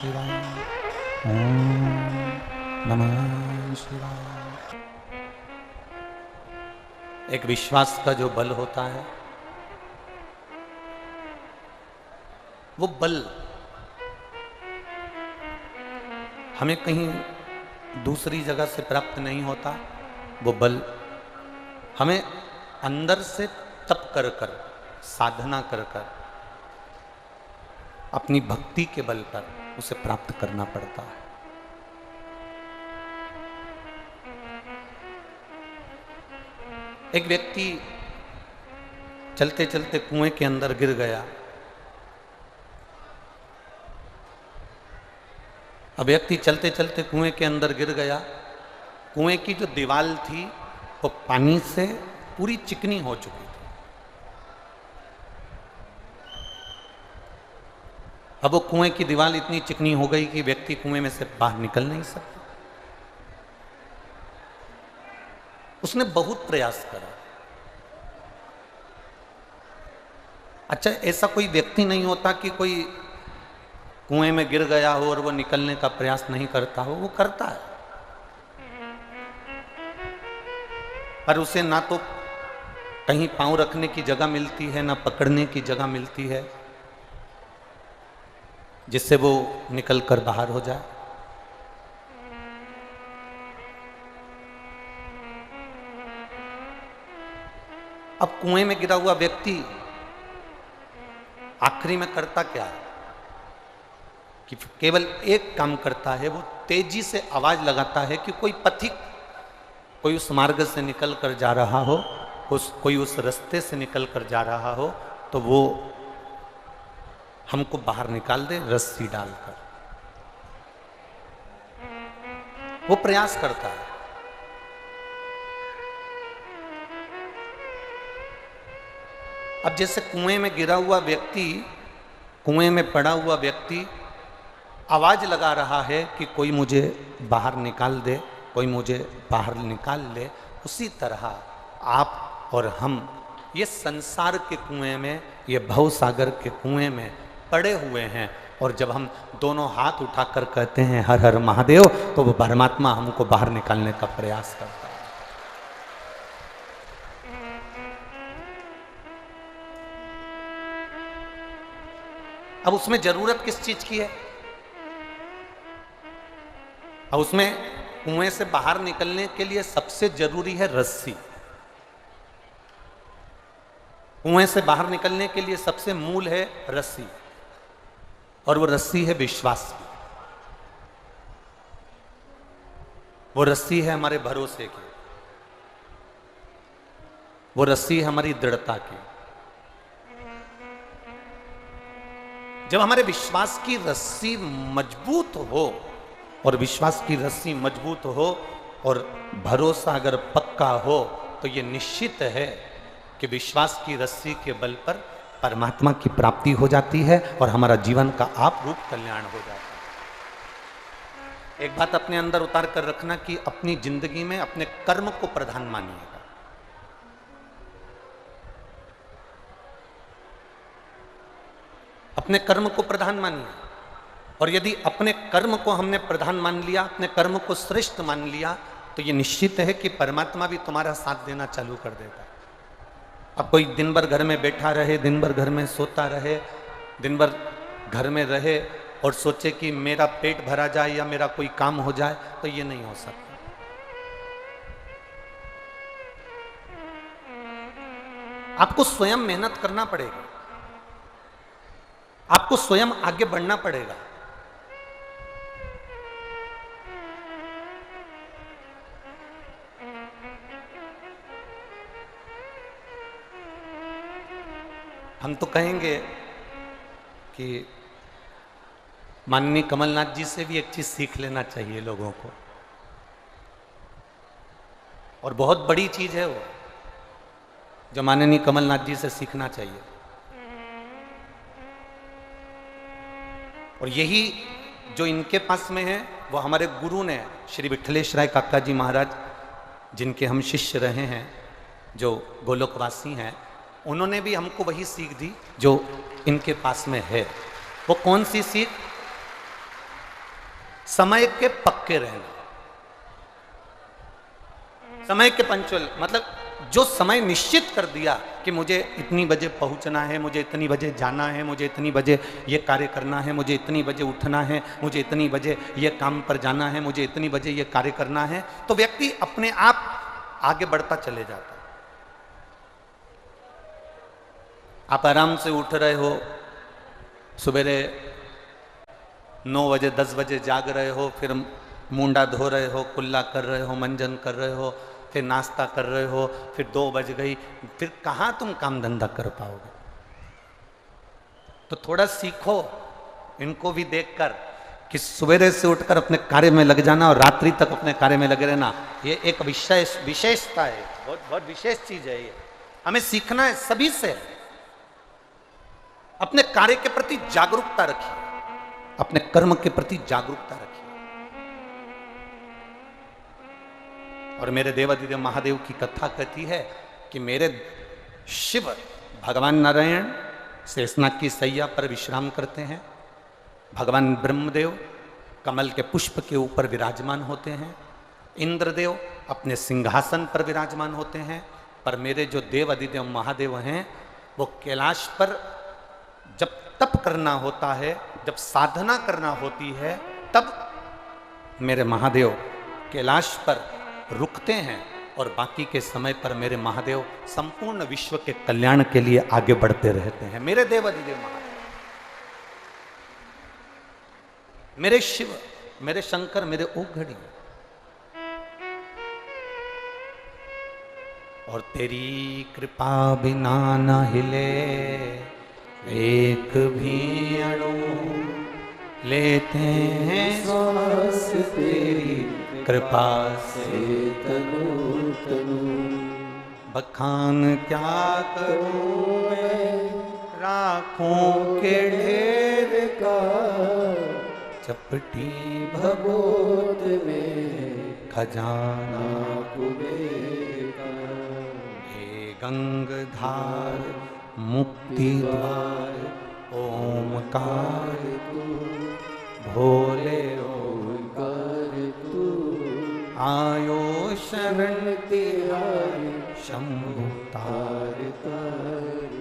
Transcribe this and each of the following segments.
शिवाय। ओम नमः शिवाय। एक विश्वास का जो बल होता है, वो बल हमें कहीं दूसरी जगह से प्राप्त नहीं होता। वो बल हमें अंदर से तप कर कर, साधना कर कर, अपनी भक्ति के बल पर उसे प्राप्त करना पड़ता है। एक व्यक्ति चलते चलते कुएं के अंदर गिर गया। अब व्यक्ति चलते चलते कुएं के अंदर गिर गया। कुएं की जो दीवार थी वो पानी से पूरी चिकनी हो चुकी थी। अब वो कुएं की दीवार इतनी चिकनी हो गई कि व्यक्ति कुएं में से बाहर निकल नहीं सकता। उसने बहुत प्रयास करा। अच्छा, ऐसा कोई व्यक्ति नहीं होता कि कोई कुएं में गिर गया हो और वो निकलने का प्रयास नहीं करता हो। वो करता है, पर उसे ना तो कहीं पांव रखने की जगह मिलती है, ना पकड़ने की जगह मिलती है जिससे वो निकल कर बाहर हो जाए। अब कुएं में गिरा हुआ व्यक्ति आखिरी में करता क्या है कि केवल एक काम करता है। वो तेजी से आवाज लगाता है कि कोई पथिक, कोई उस मार्ग से निकल कर जा रहा हो, कोई उस रास्ते से निकल कर जा रहा हो, तो वो हमको बाहर निकाल दे रस्सी डालकर। वो प्रयास करता है। अब जैसे कुएं में गिरा हुआ व्यक्ति, कुएं में पड़ा हुआ व्यक्ति आवाज लगा रहा है कि कोई मुझे बाहर निकाल दे, कोई मुझे बाहर निकाल ले, उसी तरह आप और हम ये संसार के कुएं में, ये भव सागर के कुएं में पड़े हुए हैं। और जब हम दोनों हाथ उठाकर कहते हैं हर हर महादेव, तो वो परमात्मा हमको बाहर निकालने का प्रयास करता है। अब उसमें जरूरत किस चीज की है? अब उसमें कुएं से बाहर निकलने के लिए सबसे जरूरी है रस्सी। कुएं से बाहर निकलने के लिए सबसे मूल है रस्सी, और वो रस्सी है विश्वास की। वो रस्सी है हमारे भरोसे की। वो रस्सी है हमारी दृढ़ता की। जब हमारे विश्वास की रस्सी मजबूत हो, और विश्वास की रस्सी मजबूत हो और भरोसा अगर पक्का हो, तो ये निश्चित है कि विश्वास की रस्सी के बल पर परमात्मा की प्राप्ति हो जाती है और हमारा जीवन का आप रूप कल्याण हो जाता है। एक बात अपने अंदर उतार कर रखना कि अपनी जिंदगी में अपने कर्म को प्रधान मानिएगा। अपने कर्म को प्रधान मानिए, और यदि अपने कर्म को हमने प्रधान मान लिया, अपने कर्म को श्रेष्ठ मान लिया, तो ये निश्चित है कि परमात्मा भी तुम्हारा साथ देना चालू कर देगा। अब कोई दिन भर घर में बैठा रहे, दिन भर घर में सोता रहे, दिन भर घर में रहे और सोचे कि मेरा पेट भरा जाए या मेरा कोई काम हो जाए, तो ये नहीं हो सकता। आपको स्वयं मेहनत करना पड़ेगा, आपको स्वयं आगे बढ़ना पड़ेगा। हम तो कहेंगे कि माननीय कमलनाथ जी से भी एक चीज सीख लेना चाहिए लोगों को, और बहुत बड़ी चीज है वो जो माननीय कमलनाथ जी से सीखना चाहिए। और यही जो इनके पास में है, वो हमारे गुरु ने, श्री विठलेश राय काका जी महाराज, जिनके हम शिष्य रहे हैं, जो गोलोकवासी हैं, उन्होंने भी हमको वही सीख दी जो इनके पास में है। वो कौन सी सीख? समय के पक्के रहना, समय के पंचुअल, मतलब जो समय निश्चित कर दिया कि मुझे इतनी बजे पहुंचना है, मुझे इतनी बजे जाना है, मुझे इतनी बजे ये कार्य करना है, मुझे इतनी बजे उठना है, मुझे इतनी बजे ये काम पर जाना है, मुझे इतनी बजे ये कार्य करना है, तो व्यक्ति अपने आप आगे बढ़ता चले जाता है। आप आराम से उठ रहे हो, सवेरे 9 बजे 10 बजे जाग रहे हो, फिर मुंडा धो रहे हो, कुल्ला कर रहे हो, मंजन कर रहे हो, फिर नाश्ता कर रहे हो, फिर 2 बज गई, फिर कहाँ तुम काम धंधा कर पाओगे। तो थोड़ा सीखो इनको भी देखकर कि सवेरे से उठकर अपने कार्य में लग जाना और रात्रि तक अपने कार्य में लगे रहना, ये एक विशेषता है, बहुत बहुत विशेष चीज है। ये हमें सीखना है सभी से। अपने कार्य के प्रति जागरूकता रखिए, अपने कर्म के प्रति जागरूकता रखिए। और मेरे देवाधिदेव महादेव की कथा कहती है कि मेरे शिव भगवान नारायण शेषनाग की सैया पर विश्राम करते हैं, भगवान ब्रह्मदेव कमल के पुष्प के ऊपर विराजमान होते हैं, इंद्रदेव अपने सिंहासन पर विराजमान होते हैं, पर मेरे जो देवाधिदेव महादेव हैं वो कैलाश पर जब तप करना होता है, जब साधना करना होती है, तब मेरे महादेव कैलाश पर रुकते हैं और बाकी के समय पर मेरे महादेव संपूर्ण विश्व के कल्याण के लिए आगे बढ़ते रहते हैं। मेरे देवाधिदेव महादेव, मेरे शिव, मेरे शंकर, मेरे ओघड़ी। और तेरी कृपा बिना न हिले एक भी अणु, लेते हैं श्वास तेरी कृपा से तनु तनु। बखान क्या करूं मैं राखों के ढेर का, चपटी भगोत में खजाना कुबेर का। हे गंगधार मुक्ति द्वार ओमकार तू, भोले ओमकार तू, आयो शरण तिहारी शंभु तार तार।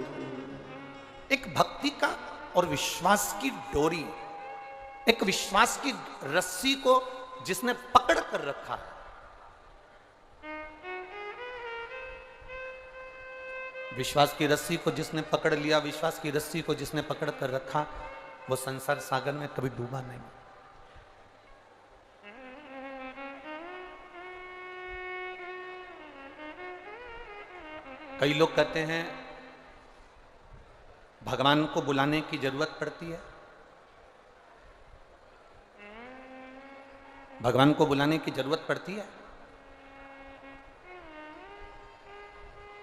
एक भक्ति का और विश्वास की डोरी, एक विश्वास की रस्सी को जिसने पकड़ कर रखा है, विश्वास की रस्सी को जिसने पकड़ लिया, विश्वास की रस्सी को जिसने पकड़ कर रखा, वो संसार सागर में कभी डूबा नहीं। कई लोग कहते हैं भगवान को बुलाने की जरूरत पड़ती है, भगवान को बुलाने की जरूरत पड़ती है।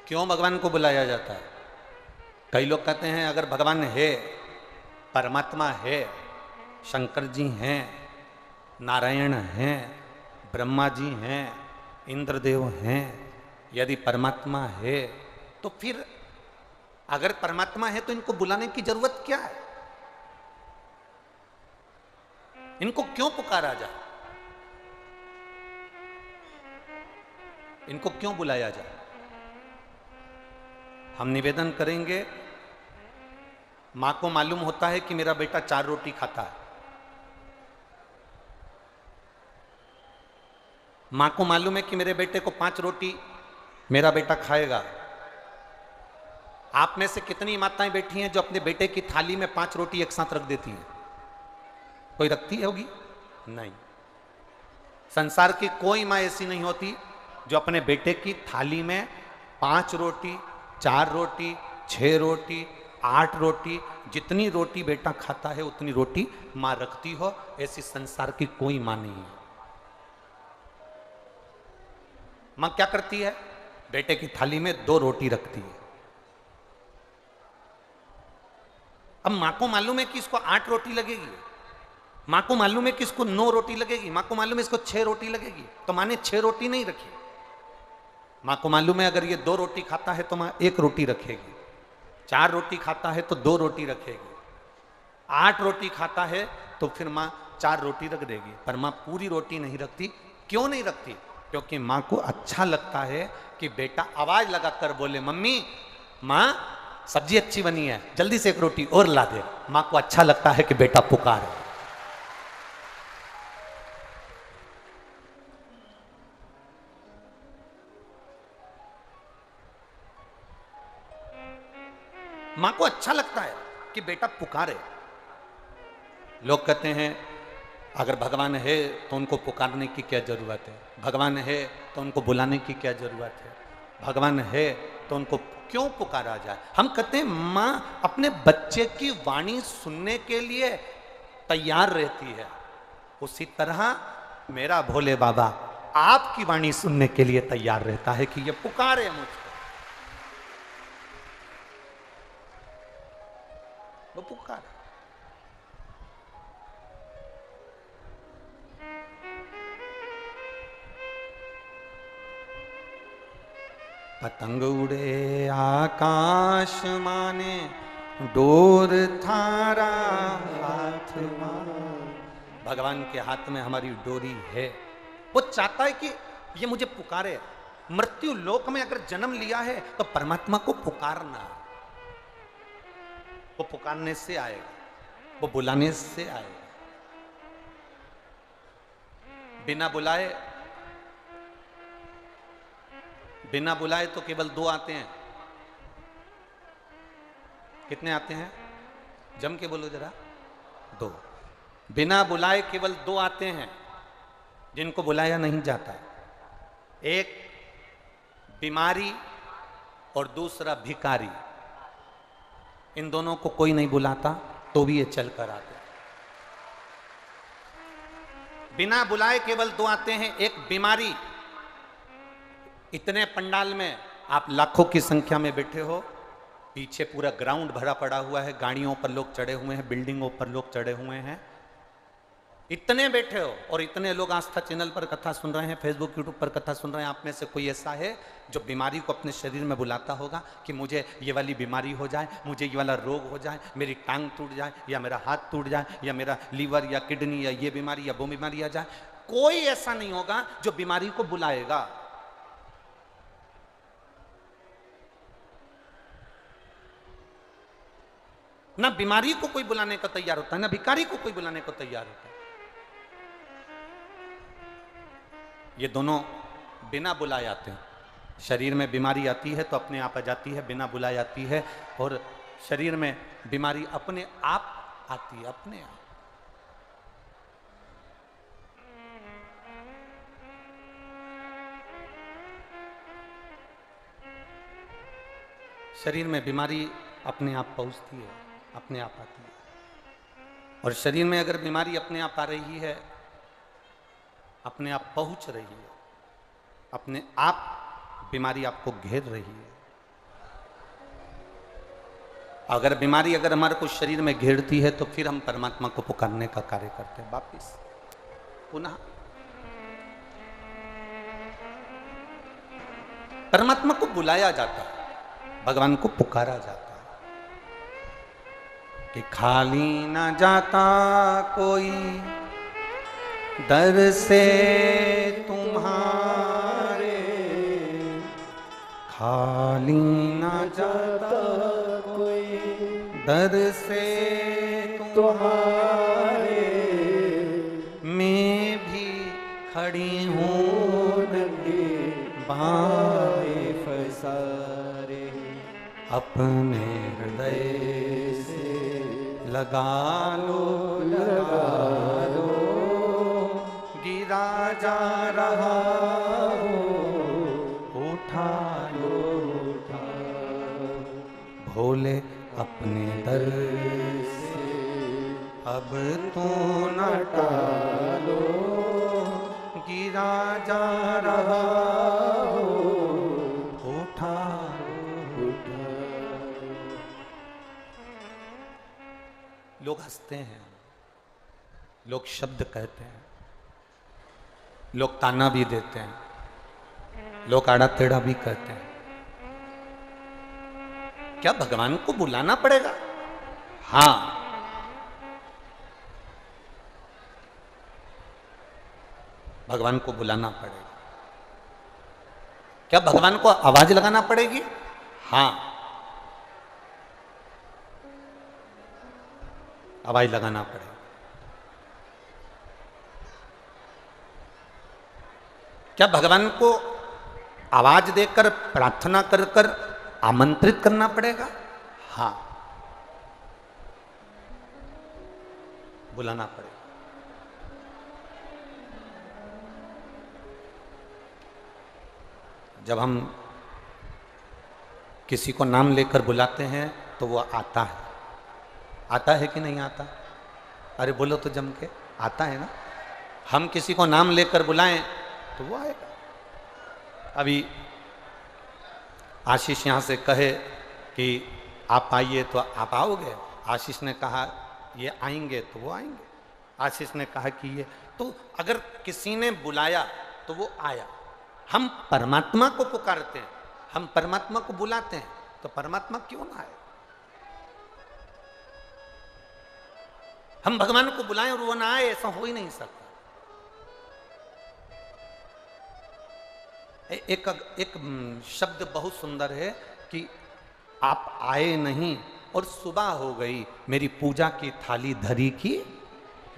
क्यों भगवान को बुलाया जाता है? कई लोग कहते हैं अगर भगवान है, परमात्मा है, शंकर जी हैं, नारायण हैं, ब्रह्मा जी हैं, इंद्रदेव हैं, यदि परमात्मा है तो फिर अगर परमात्मा है तो इनको बुलाने की जरूरत क्या है? इनको क्यों पुकारा जाए? इनको क्यों बुलाया जाए? हम निवेदन करेंगे, मां को मालूम होता है कि मेरा बेटा 4 रोटी खाता है, मां को मालूम है कि मेरे बेटे को 5 रोटी मेरा बेटा खाएगा। आप में से कितनी माताएं बैठी हैं जो अपने बेटे की थाली में 5 रोटी एक साथ रख देती हैं? कोई रखती होगी? नहीं। संसार की कोई मां ऐसी नहीं होती जो अपने बेटे की थाली में 5 रोटी, 4 रोटी, 6 रोटी, 8 रोटी, जितनी रोटी बेटा खाता है उतनी रोटी मां रखती हो। ऐसी संसार की कोई मां नहीं है। मां क्या करती है? बेटे की थाली में 2 रोटी रखती है। अब मां को मालूम है कि इसको 8 रोटी लगेगी, मां को मालूम है कि इसको 9 रोटी लगेगी, मां को मालूम है इसको 6 रोटी लगेगी, तो मां ने 6 रोटी नहीं रखी। मां को मालूम है अगर ये 2 रोटी खाता है तो मां 1 रोटी रखेगी, 4 रोटी खाता है तो 2 रोटी रखेगी, 8 रोटी खाता है तो फिर मां 4 रोटी रख देगी, पर माँ पूरी रोटी नहीं रखती। क्यों नहीं रखती? क्योंकि माँ को अच्छा लगता है कि बेटा आवाज लगाकर बोले, मम्मी माँ सब्जी अच्छी बनी है, जल्दी से एक रोटी और ला दे। माँ को अच्छा लगता है कि बेटा पुकारे। माँ को अच्छा लगता है कि बेटा पुकारे। लोग कहते हैं अगर भगवान है तो उनको पुकारने की क्या जरूरत है, भगवान है तो उनको बुलाने की क्या जरूरत है, भगवान है तो उनको क्यों पुकारा जाए। हम कहते हैं माँ अपने बच्चे की वाणी सुनने के लिए तैयार रहती है, उसी तरह मेरा भोले बाबा आपकी वाणी सुनने के लिए तैयार रहता है कि ये पुकारे मुझको, वो पुकार। पतंग उड़े आकाश माने, डोर थारा हाथ माने। भगवान के हाथ में हमारी डोरी है। वो चाहता है कि ये मुझे पुकारे। मृत्यु लोक में अगर जन्म लिया है तो परमात्मा को पुकारना, वो पुकारने से आएगा, वो बुलाने से आएगा। बिना बुलाए तो केवल 2 आते हैं। कितने आते हैं? जम के बोलो जरा। 2। बिना बुलाए केवल 2 आते हैं जिनको बुलाया नहीं जाता। एक बीमारी और दूसरा भिखारी। इन दोनों को कोई नहीं बुलाता तो भी ये चल कर आते। बिना बुलाए केवल 2 आते हैं। एक बीमारी। इतने पंडाल में आप लाखों की संख्या में बैठे हो, पीछे पूरा ग्राउंड भरा पड़ा हुआ है, गाड़ियों पर लोग चढ़े हुए हैं, बिल्डिंगों पर लोग चढ़े हुए हैं, इतने बैठे हो और इतने लोग आस्था चैनल पर कथा सुन रहे हैं, फेसबुक यूट्यूब पर कथा सुन रहे हैं। आप में से कोई ऐसा है जो बीमारी को अपने शरीर में बुलाता होगा कि मुझे ये वाली बीमारी हो जाए, मुझे ये वाला रोग हो जाए, मेरी टांग टूट जाए या मेरा हाथ टूट जाए या मेरा लीवर या किडनी या ये बीमारी या वो बीमारी आ जाए? कोई ऐसा नहीं होगा जो बीमारी को बुलाएगा। ना बीमारी को कोई बुलाने को तैयार होता है, ना भिखारी को कोई बुलाने को तैयार होता है। ये दोनों बिना बुलाए आते हैं। शरीर में बीमारी आती है तो अपने आप आ जाती है, बिना बुलाए आती है, और शरीर में बीमारी अपने आप आती है, अपने आप। शरीर में बीमारी अपने आप पहुंचती है, अपने आप आती है। और शरीर में अगर बीमारी अपने आप आ रही है, अपने आप पहुंच रही है, अपने आप बीमारी आपको घेर रही है। अगर बीमारी अगर हमारे को शरीर में घेरती है तो फिर हम परमात्मा को पुकारने का कार्य करते हैं। वापिस पुनः परमात्मा को बुलाया जाता है, भगवान को पुकारा जाता है कि खाली ना जाता कोई दर से तुम्हारे, खाली ना जाता कोई दर से तुम्हारे, मैं भी खड़ी हूँ नंगे बाएं फसारे, अपने हृदय से लगा लो, लगा लो, गिरा जा रहा हो, उठा लो, उठा भोले अपने दर से अब तो न टालो, गिरा जा रहा हो, उठा लो, उठा। लोग हंसते हैं, लोग शब्द कहते हैं, लोग ताना भी देते हैं, लोग आड़ा टेढ़ा भी कहते हैं। क्या भगवान को बुलाना पड़ेगा? हाँ, भगवान को बुलाना पड़ेगा। क्या भगवान को आवाज लगाना पड़ेगी? हाँ, आवाज लगाना पड़ेगा। क्या भगवान को आवाज देकर प्रार्थना कर कर आमंत्रित करना पड़ेगा? हाँ, बुलाना पड़ेगा। जब हम किसी को नाम लेकर बुलाते हैं तो वो आता है। आता है कि नहीं आता? अरे बोलो तो जम के, आता है ना। हम किसी को नाम लेकर बुलाएं तो वो आएगा। अभी आशीष यहाँ से कहे कि आप आइए तो आप आओगे। आशीष ने कहा ये आएंगे तो वो आएंगे। आशीष ने कहा कि ये, तो अगर किसी ने बुलाया तो वो आया। हम परमात्मा को पुकारते हैं, हम परमात्मा को बुलाते हैं, तो परमात्मा क्यों ना आए? हम भगवान को बुलाएं और वो ना आए, ऐसा हो ही नहीं सकता। एक शब्द बहुत सुंदर है कि आप आए नहीं और सुबह हो गई, मेरी पूजा की थाली धरी की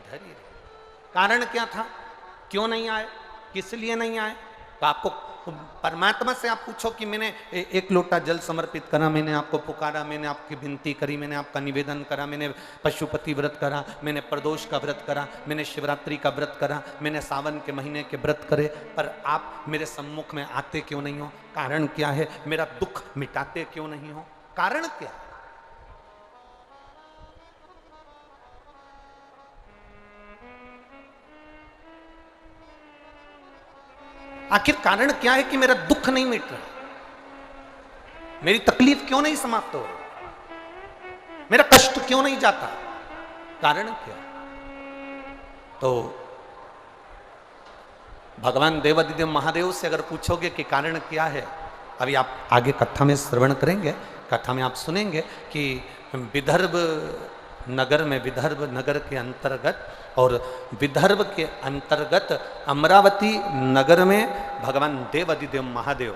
धरी। कारण क्या था? क्यों नहीं आए? किस लिए नहीं आए? तो आपको परमात्मा से आप पूछो कि मैंने एक लोटा जल समर्पित करा, मैंने आपको पुकारा, मैंने आपकी विनती करी, मैंने आपका निवेदन करा, मैंने पशुपति व्रत करा, मैंने प्रदोष का व्रत करा, मैंने शिवरात्रि का व्रत करा, मैंने सावन के महीने के व्रत करे, पर आप मेरे सम्मुख में आते क्यों नहीं हो? कारण क्या है? मेरा दुख मिटाते क्यों नहीं हो? कारण क्या? आखिर कारण क्या है कि मेरा दुख नहीं मिट रहा? मेरी तकलीफ क्यों नहीं समाप्त हो रही? मेरा कष्ट क्यों नहीं जाता? कारण क्या? तो भगवान देवादिदेव महादेव से अगर पूछोगे कि कारण क्या है, अभी आप आगे कथा में श्रवण करेंगे, कथा में आप सुनेंगे कि विदर्भ नगर में, विदर्भ नगर के अंतर्गत और विदर्भ के अंतर्गत अमरावती नगर में भगवान देवादिदेव महादेव,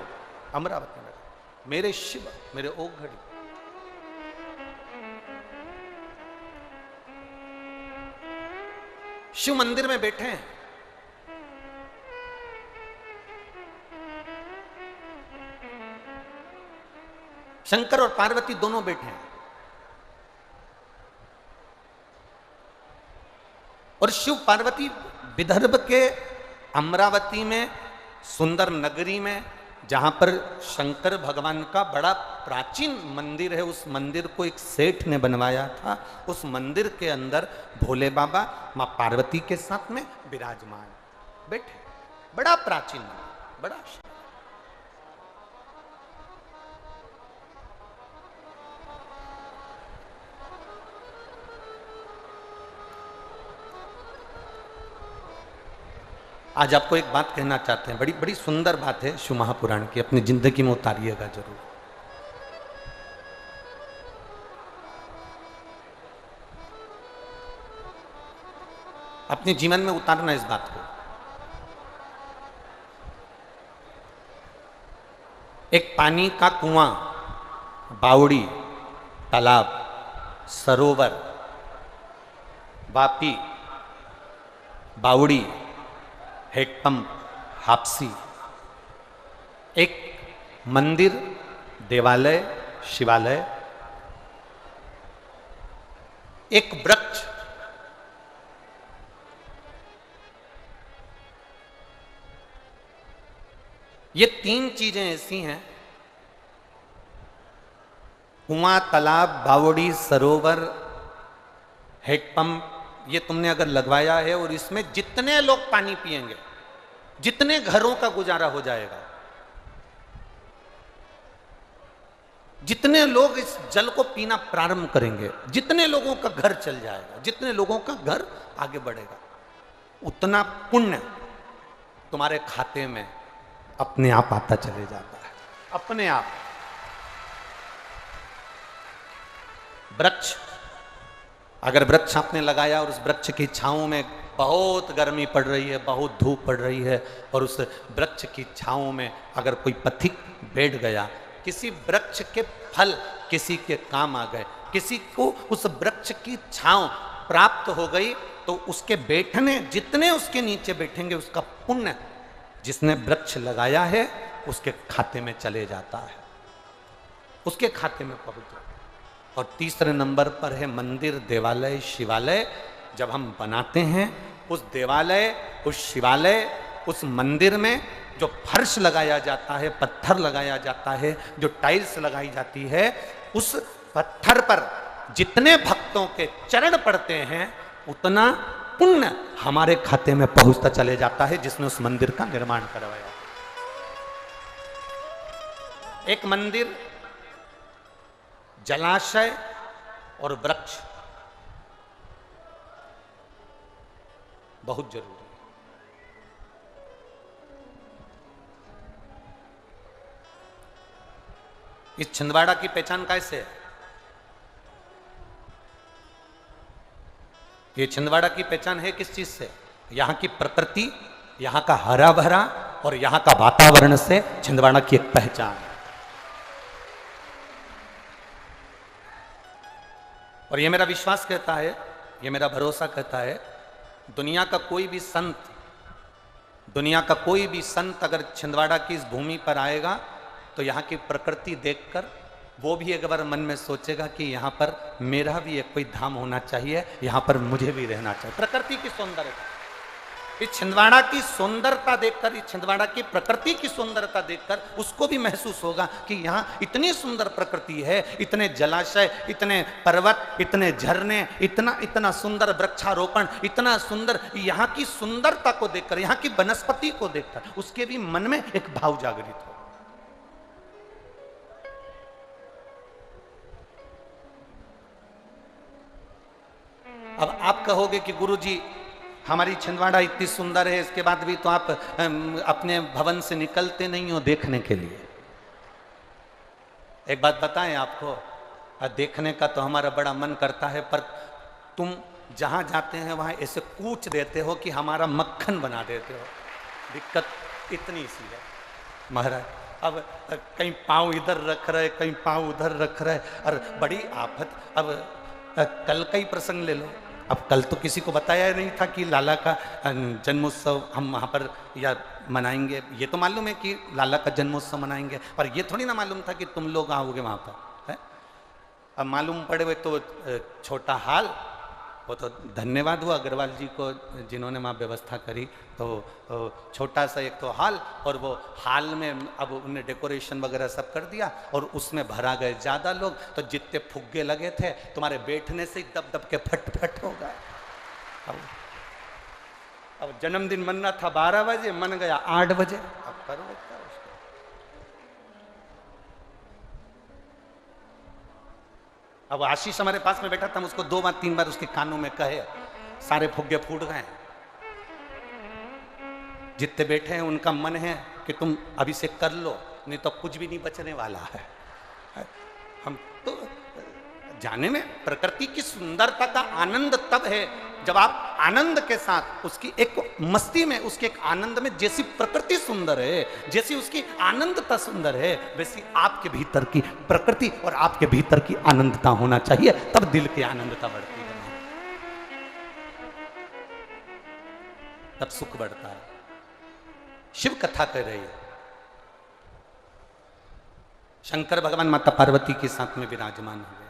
अमरावती नगर, मेरे शिव, मेरे ओघड़ी, शिव मंदिर में बैठे हैं। शंकर और पार्वती दोनों बैठे हैं और शिव पार्वती विदर्भ के अमरावती में सुंदर नगरी में, जहां पर शंकर भगवान का बड़ा प्राचीन मंदिर है, उस मंदिर को एक सेठ ने बनवाया था। उस मंदिर के अंदर भोले बाबा मां पार्वती के साथ में विराजमान बैठे। बड़ा प्राचीन मंदिर, बड़ा। आज आपको एक बात कहना चाहते हैं, बड़ी बड़ी सुंदर बात है शिव महापुराण की, अपनी जिंदगी में उतारिएगा जरूर। अपने जीवन में उतारना इस बात को। एक पानी का कुआं, बावड़ी, तालाब, सरोवर, वापी, बावड़ी, हेडपंप, हापसी, एक मंदिर, देवालय, शिवालय, एक वृक्ष, ये तीन चीजें ऐसी हैं, कुआं, तालाब, बावड़ी, सरोवर, हेडपंप, ये तुमने अगर लगवाया है और इसमें जितने लोग पानी पिएंगे, जितने घरों का गुजारा हो जाएगा, जितने लोग इस जल को पीना प्रारंभ करेंगे, जितने लोगों का घर चल जाएगा, जितने लोगों का घर आगे बढ़ेगा, उतना पुण्य तुम्हारे खाते में अपने आप आता चले जाता है, अपने आप। वृक्ष, अगर वृक्ष आपने लगाया और उस वृक्ष की छांव में बहुत गर्मी पड़ रही है, बहुत धूप पड़ रही है, और उस वृक्ष की छाँव में अगर कोई पथिक बैठ गया, किसी वृक्ष के फल किसी के काम आ गए, किसी को उस वृक्ष की छाँव प्राप्त हो गई, तो उसके बैठने, जितने उसके नीचे बैठेंगे उसका पुण्य जिसने वृक्ष लगाया है उसके खाते में चले जाता है, उसके खाते में पहुंच जाता है। और तीसरे नंबर पर है मंदिर, देवालय, शिवालय। जब हम बनाते हैं उस देवालय, उस शिवालय, उस मंदिर में जो फर्श लगाया जाता है, पत्थर लगाया जाता है, जो टाइल्स लगाई जाती है, उस पत्थर पर जितने भक्तों के चरण पड़ते हैं उतना पुण्य हमारे खाते में पहुंचता चले जाता है जिसने उस मंदिर का निर्माण करवाया। एक मंदिर, जलाशय और वृक्ष बहुत जरूरी है। इस छिंदवाड़ा की पहचान कैसे है? ये छिंदवाड़ा की पहचान है किस चीज से? यहां की प्रकृति, यहां का हरा भरा और यहां का वातावरण से छिंदवाड़ा की एक पहचान है। और ये मेरा विश्वास कहता है, ये मेरा भरोसा कहता है, दुनिया का कोई भी संत, दुनिया का कोई भी संत अगर छिंदवाड़ा की इस भूमि पर आएगा तो यहाँ की प्रकृति देखकर वो भी एक बार मन में सोचेगा कि यहाँ पर मेरा भी एक कोई धाम होना चाहिए, यहाँ पर मुझे भी रहना चाहिए। प्रकृति की सुंदरता, इस छिंदवाड़ा की सुंदरता देखकर, इस छिंदवाड़ा की प्रकृति की सुंदरता देखकर उसको भी महसूस होगा कि यहाँ इतनी सुंदर प्रकृति है, इतने जलाशय, इतने पर्वत, इतने झरने, इतना इतना सुंदर वृक्षारोपण, इतना सुंदर, यहाँ की सुंदरता को देखकर, यहाँ की वनस्पति को देखकर उसके भी मन में एक भाव जागृत हो। अब आप कहोगे कि गुरुजी हमारी छिंदवाड़ा इतनी सुंदर है, इसके बाद भी तो आप अपने भवन से निकलते नहीं हो देखने के लिए। एक बात बताएं आपको, देखने का तो हमारा बड़ा मन करता है, पर तुम जहां जाते हैं वहां ऐसे कूच देते हो कि हमारा मक्खन बना देते हो। दिक्कत इतनी सी है महाराज। अब कहीं पाँव इधर रख रहे, कहीं पाँव उधर रख रहे, और बड़ी आफत। अब कल का ही प्रसंग ले लो। अब कल तो किसी को बताया नहीं था कि लाला का जन्मोत्सव हम वहाँ पर या मनाएंगे। ये तो मालूम है कि लाला का जन्मोत्सव मनाएंगे, पर ये थोड़ी ना मालूम था कि तुम लोग आओगे वहाँ पर, है? अब मालूम पड़े हुए तो छोटा हाल, वो तो धन्यवाद हुआ अग्रवाल जी को जिन्होंने वहाँ व्यवस्था करी। तो छोटा सा एक तो हाल, और वो हाल में अब उन्हें डेकोरेशन वगैरह सब कर दिया और उसमें भरा गए ज़्यादा लोग, तो जितने फुग्गे लगे थे तुम्हारे बैठने से ही दब दब के फट फट हो गए। अब जन्मदिन मनना था 12 बजे, मन गया 8 बजे। अब करो क्या उसको। अब आशीष हमारे पास में बैठा था, हम उसको 2 बार 3 बार उसके कानों में कहे, सारे फुग्गे फूट गए। जितने बैठे हैं उनका मन है कि तुम अभी से कर लो, नहीं तो कुछ भी नहीं बचने वाला है। हम तो जाने में प्रकृति की सुंदरता का आनंद तब है जब आप आनंद के साथ उसकी एक मस्ती में, उसके एक आनंद में, जैसी प्रकृति सुंदर है, जैसी उसकी आनंदता सुंदर है, वैसी आपके भीतर की प्रकृति और आपके भीतर की आनंदता होना चाहिए, तब दिल की आनंदता बढ़ती है, तब सुख बढ़ता है। शिव कथा कह रही है, शंकर भगवान माता पार्वती के साथ में विराजमान हुए।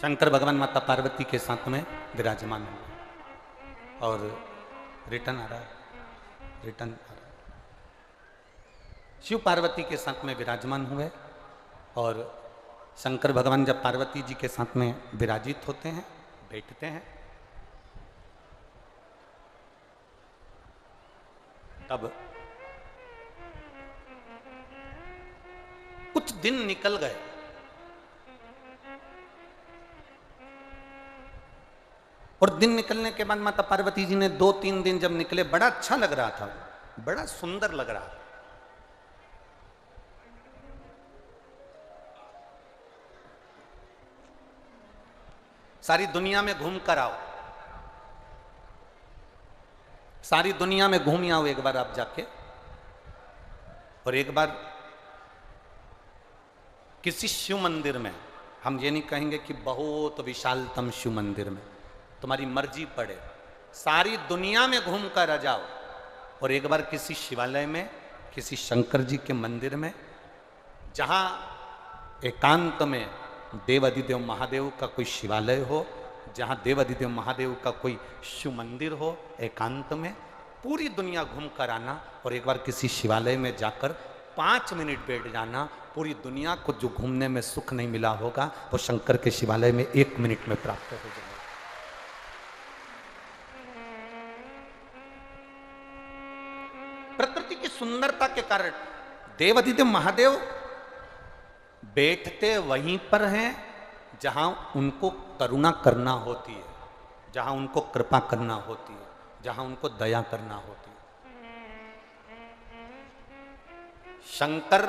शंकर भगवान माता पार्वती के साथ में विराजमान हुए और रिटर्न आ रहा है। शिव पार्वती के साथ में विराजमान हुए और शंकर भगवान जब पार्वती जी के साथ में विराजित होते हैं, बैठते हैं, तब कुछ दिन निकल गए और दिन निकलने के बाद माता पार्वती जी ने 2-3 दिन जब निकले, बड़ा अच्छा लग रहा था, बड़ा सुंदर लग रहा था। सारी दुनिया में घूम कर आओ, सारी दुनिया में घूम आओ एक बार आप जाके, और एक बार किसी शिव मंदिर में, हम ये नहीं कहेंगे कि बहुत विशालतम शिव मंदिर में, तुम्हारी मर्जी पड़े, सारी दुनिया में घूम कर आ जाओ, और एक बार किसी शिवालय में, किसी शंकर जी के मंदिर में, जहां एकांत में देवाधिदेव महादेव का कोई शिवालय हो, जहां देवाधिदेव महादेव का कोई शिव मंदिर हो, एकांत में पूरी दुनिया घूम कर आना, और एक बार किसी शिवालय में जाकर 5 मिनट बैठ जाना। पूरी दुनिया को जो घूमने में सुख नहीं मिला होगा वो शंकर के शिवालय में 1 मिनट में प्राप्त हो जाएगा। प्रकृति की सुंदरता के कारण देवाधिदेव महादेव बैठते वहीं पर हैं जहां उनको करुणा करना होती है, जहां उनको कृपा करना होती है, जहां उनको दया करना होती है। शंकर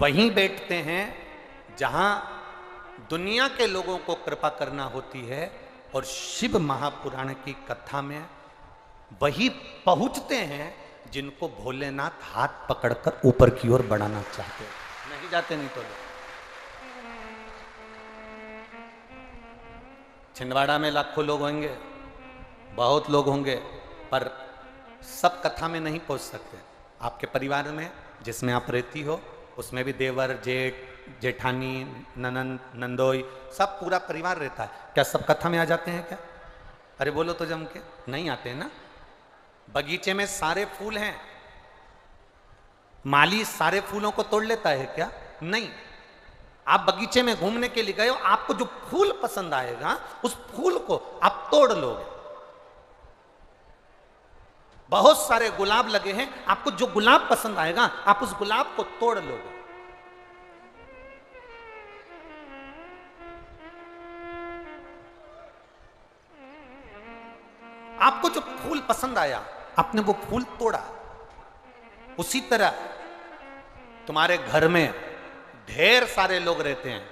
वहीं बैठते हैं जहां दुनिया के लोगों को कृपा करना होती है, और शिव महापुराण की कथा में वही पहुंचते हैं जिनको भोलेनाथ हाथ पकड़कर ऊपर की ओर बढ़ाना चाहते हैं। नहीं जाते नहीं तो लोग। छिंदवाड़ा में लाखों लोग होंगे, बहुत लोग होंगे, पर सब कथा में नहीं पहुंच सकते। आपके परिवार में जिसमें आप रहती हो उसमें भी देवर, जेठ, जेठानी, ननंद, नंदोई, सब पूरा परिवार रहता है। क्या सब कथा में आ जाते हैं क्या? अरे बोलो तो जम के, नहीं आते हैं ना। बगीचे में सारे फूल हैं, माली सारे फूलों को तोड़ लेता है क्या? नहीं। आप बगीचे में घूमने के लिए गए हो, आपको जो फूल पसंद आएगा उस फूल को आप तोड़ लोगे। बहुत सारे गुलाब लगे हैं, आपको जो गुलाब पसंद आएगा आप उस गुलाब को तोड़ लोगे। आपको जो फूल पसंद आया आपने वो फूल तोड़ा। उसी तरह तुम्हारे घर में ढेर सारे लोग रहते हैं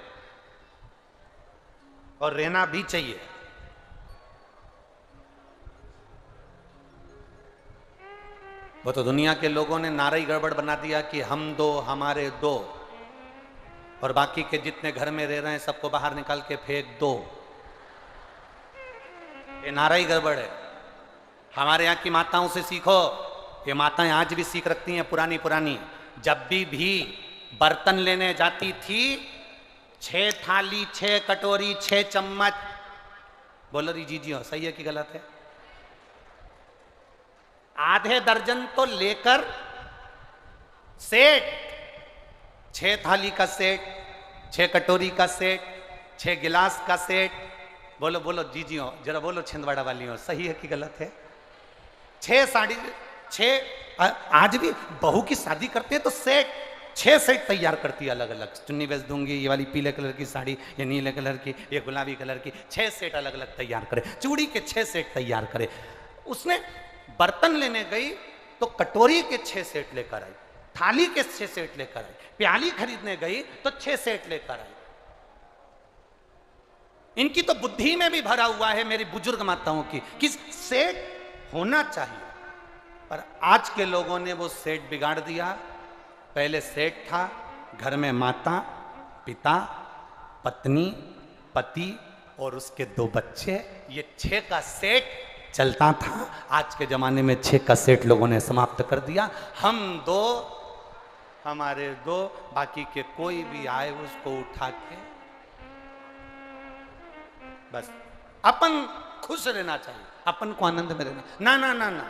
और रहना भी चाहिए। वो तो दुनिया के लोगों ने नारा ही गड़बड़ बना दिया कि हम दो हमारे दो, और बाकी के जितने घर में रह रहे हैं सबको बाहर निकाल के फेंक दो। ये नारा ही गड़बड़ है। हमारे यहाँ की माताओं से सीखो। ये माताएं आज भी सीख रखती हैं पुरानी पुरानी। जब भी बर्तन लेने जाती थी, 6 थाली, 6 कटोरी, 6 चम्मच। बोलो री जी हो, सही है कि गलत है? आधे दर्जन तो लेकर सेट, 6 थाली का सेट, 6 कटोरी का सेट, 6 गिलास का सेट। बोलो बोलो जी हो, जरा बोलो छिंदवाड़ा वाली हो, सही है कि गलत है? 6 साड़ी, 6 आज भी बहू की शादी करते हैं तो सेट, 6 सेट तैयार करती है अलग अलग। चुन्नी बेच दूंगी, ये वाली पीले कलर की साड़ी, ये नीले कलर की, ये गुलाबी कलर की, 6 सेट अलग अलग तैयार करे। चूड़ी के 6 सेट तैयार करे। उसने बर्तन लेने गई तो कटोरी के 6 सेट लेकर आई, थाली के 6 सेट लेकर आई, प्याली खरीदने गई तो 6 सेट लेकर आई। इनकी तो बुद्धि में भी भरा हुआ है मेरी बुजुर्ग माताओं की कि सेट होना चाहिए, पर आज के लोगों ने वो सेट बिगाड़ दिया। पहले सेट था घर में माता, पिता, पत्नी, पति और उसके 2 बच्चे, ये 6 का सेट चलता था। आज के जमाने में 6 का सेट लोगों ने समाप्त कर दिया। हम 2 हमारे 2, बाकी के कोई भी आए उसको उठा के, बस अपन खुश रहना चाहिए, अपन को आनंद में रहना। ना ना ना ना,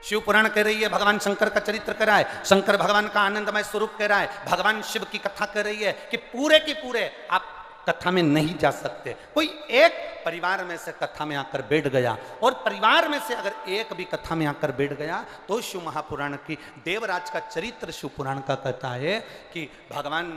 शिव पुराण कह रही है, भगवान शंकर का चरित्र कह रहा है, शंकर भगवान का आनंदमय स्वरूप कह रहा है, भगवान शिव की कथा कह रही है कि पूरे की पूरे आप कथा में नहीं जा सकते। कोई एक परिवार में से कथा में आकर बैठ गया, और परिवार में से अगर एक भी कथा में आकर बैठ गया तो शिव महापुराण की, देवराज का चरित्र शिव पुराण का कहता है कि भगवान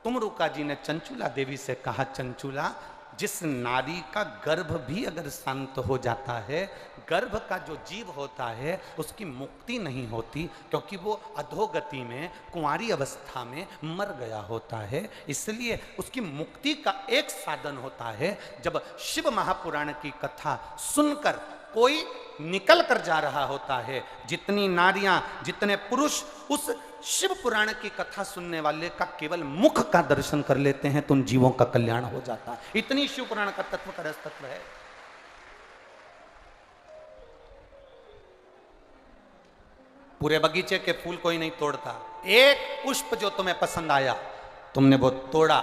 तुमरुका जी ने चंचूला देवी से कहा, चंचूला जिस नारी का गर्भ भी अगर शांत हो जाता है, गर्भ का जो जीव होता है उसकी मुक्ति नहीं होती, क्योंकि वो अधोगति में कुंवारी अवस्था में मर गया होता है। इसलिए उसकी मुक्ति का एक साधन होता है, जब शिव महापुराण की कथा सुनकर कोई निकल कर जा रहा होता है। जितनी नारियां, जितने पुरुष उस शिव पुराण की कथा सुनने वाले का केवल मुख का दर्शन कर लेते हैं तो उन जीवों का कल्याण हो जाता है। इतनी शिव पुराण का तत्व का तत्व है। पूरे बगीचे के फूल कोई नहीं तोड़ता, एक पुष्प जो तुम्हें पसंद आया तुमने वो तोड़ा।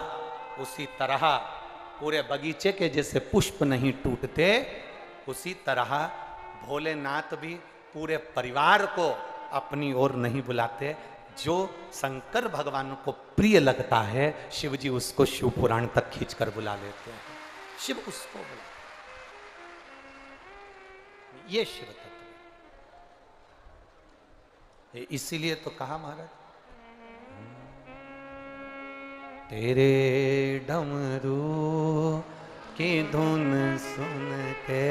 उसी तरह पूरे बगीचे के जैसे पुष्प नहीं टूटते, उसी तरह भोलेनाथ भी पूरे परिवार को अपनी ओर नहीं बुलाते। जो शंकर भगवान को प्रिय लगता है, शिव जी उसको शिव पुराण तक खींचकर बुला लेते हैं। शिव उसको बुला, ये शिव तत्व है। इसीलिए तो कहा महाराज, तेरे डमरू की धुन सुन के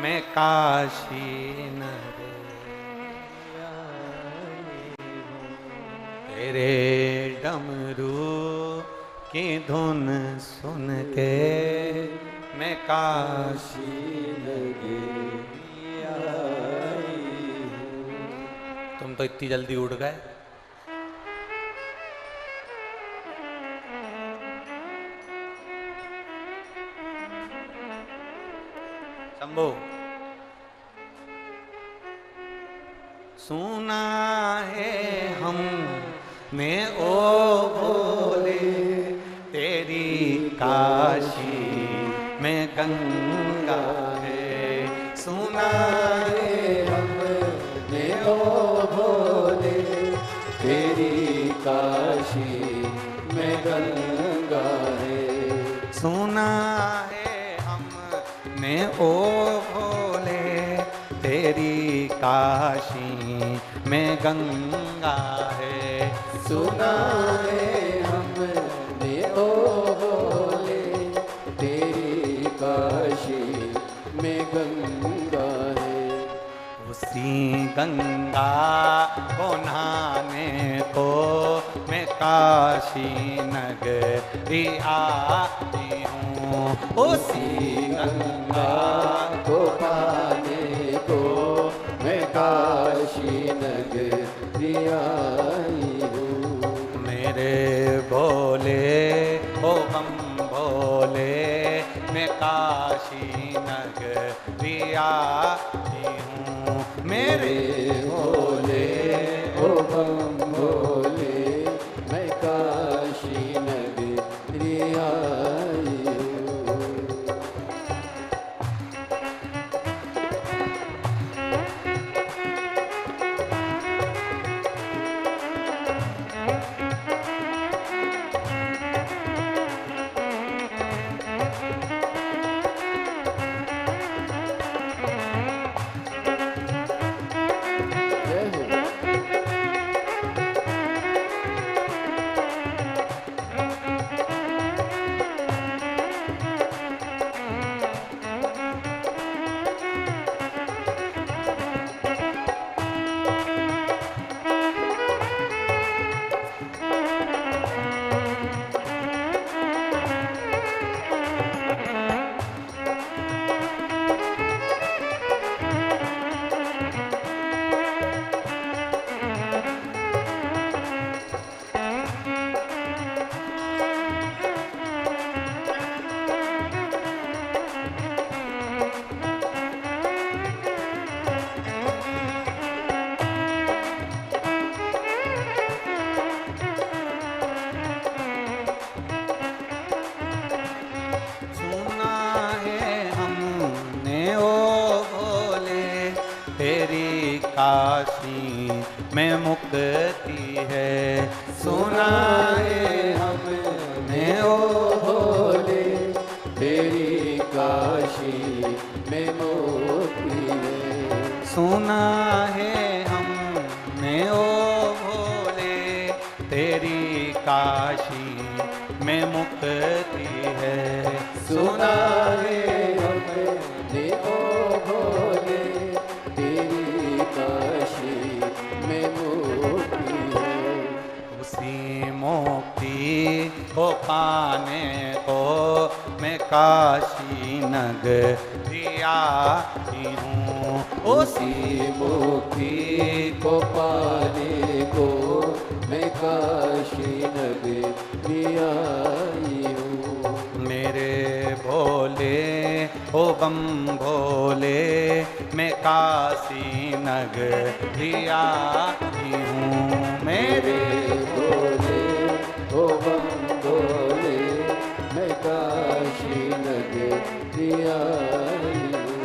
मैं काशी नगरी, तेरे डमरू की धुन सुन के मैं काशी नगरी। तुम तो इतनी जल्दी उड़ गए। शंभो, सुना है हम मैं ओ भोले, तेरी काशी में गंगा है। सुना है हम मैं ओ भोले, तेरी काशी में गंगा है। सुना मैं ओ भोले, तेरी काशी में गंगा है। सुना है हमने ओ भोले, तेरी काशी में गंगा है। उसी गंगा को नहाने को मैं काशी नगरी आई हूँ। उसी गंगा को पाने को मैं काशी नगरी आई हूँ। मेरे भोले ओ बम भोले, मैं काशी नगरी आई हूँ। मेरे भोले ओ बम भोले, मैं काशी नगरी आई हूँ। काशी में मुक्ति है। सुना है हमने ओ भोले, तेरी काशी में मुक्ति है। सुना है हमने ओ भोले, तेरी काशी में मुक्ति है। सुना है हमने ओ भोले तेरी काशी में मुक्ति है। उसी मुक्ति को पाने को मैं काशी नगरी आई हूँ। उसी मुक्ति को पाने को मैं काशी नगरी आई हूँ। मेरे भोले ओ बम भोले मैं काशी नगरी आई हूँ। मेरे भोले ओ बम भोले मैं काशी नगरी आई हूँ।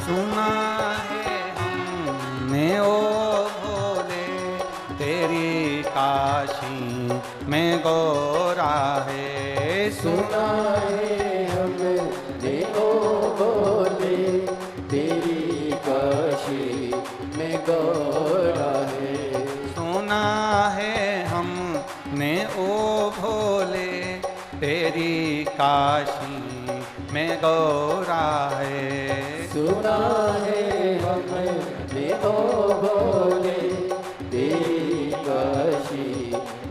सुना है हमने ओ भोले तेरी काशी में गोरा है। सुना है हमने ओ भोले तेरी काशी में गौरा है। सुना है हमने ओ भोले तेरी काशी में गौरा है। सुना है हमने ओ भोले तेरी काशी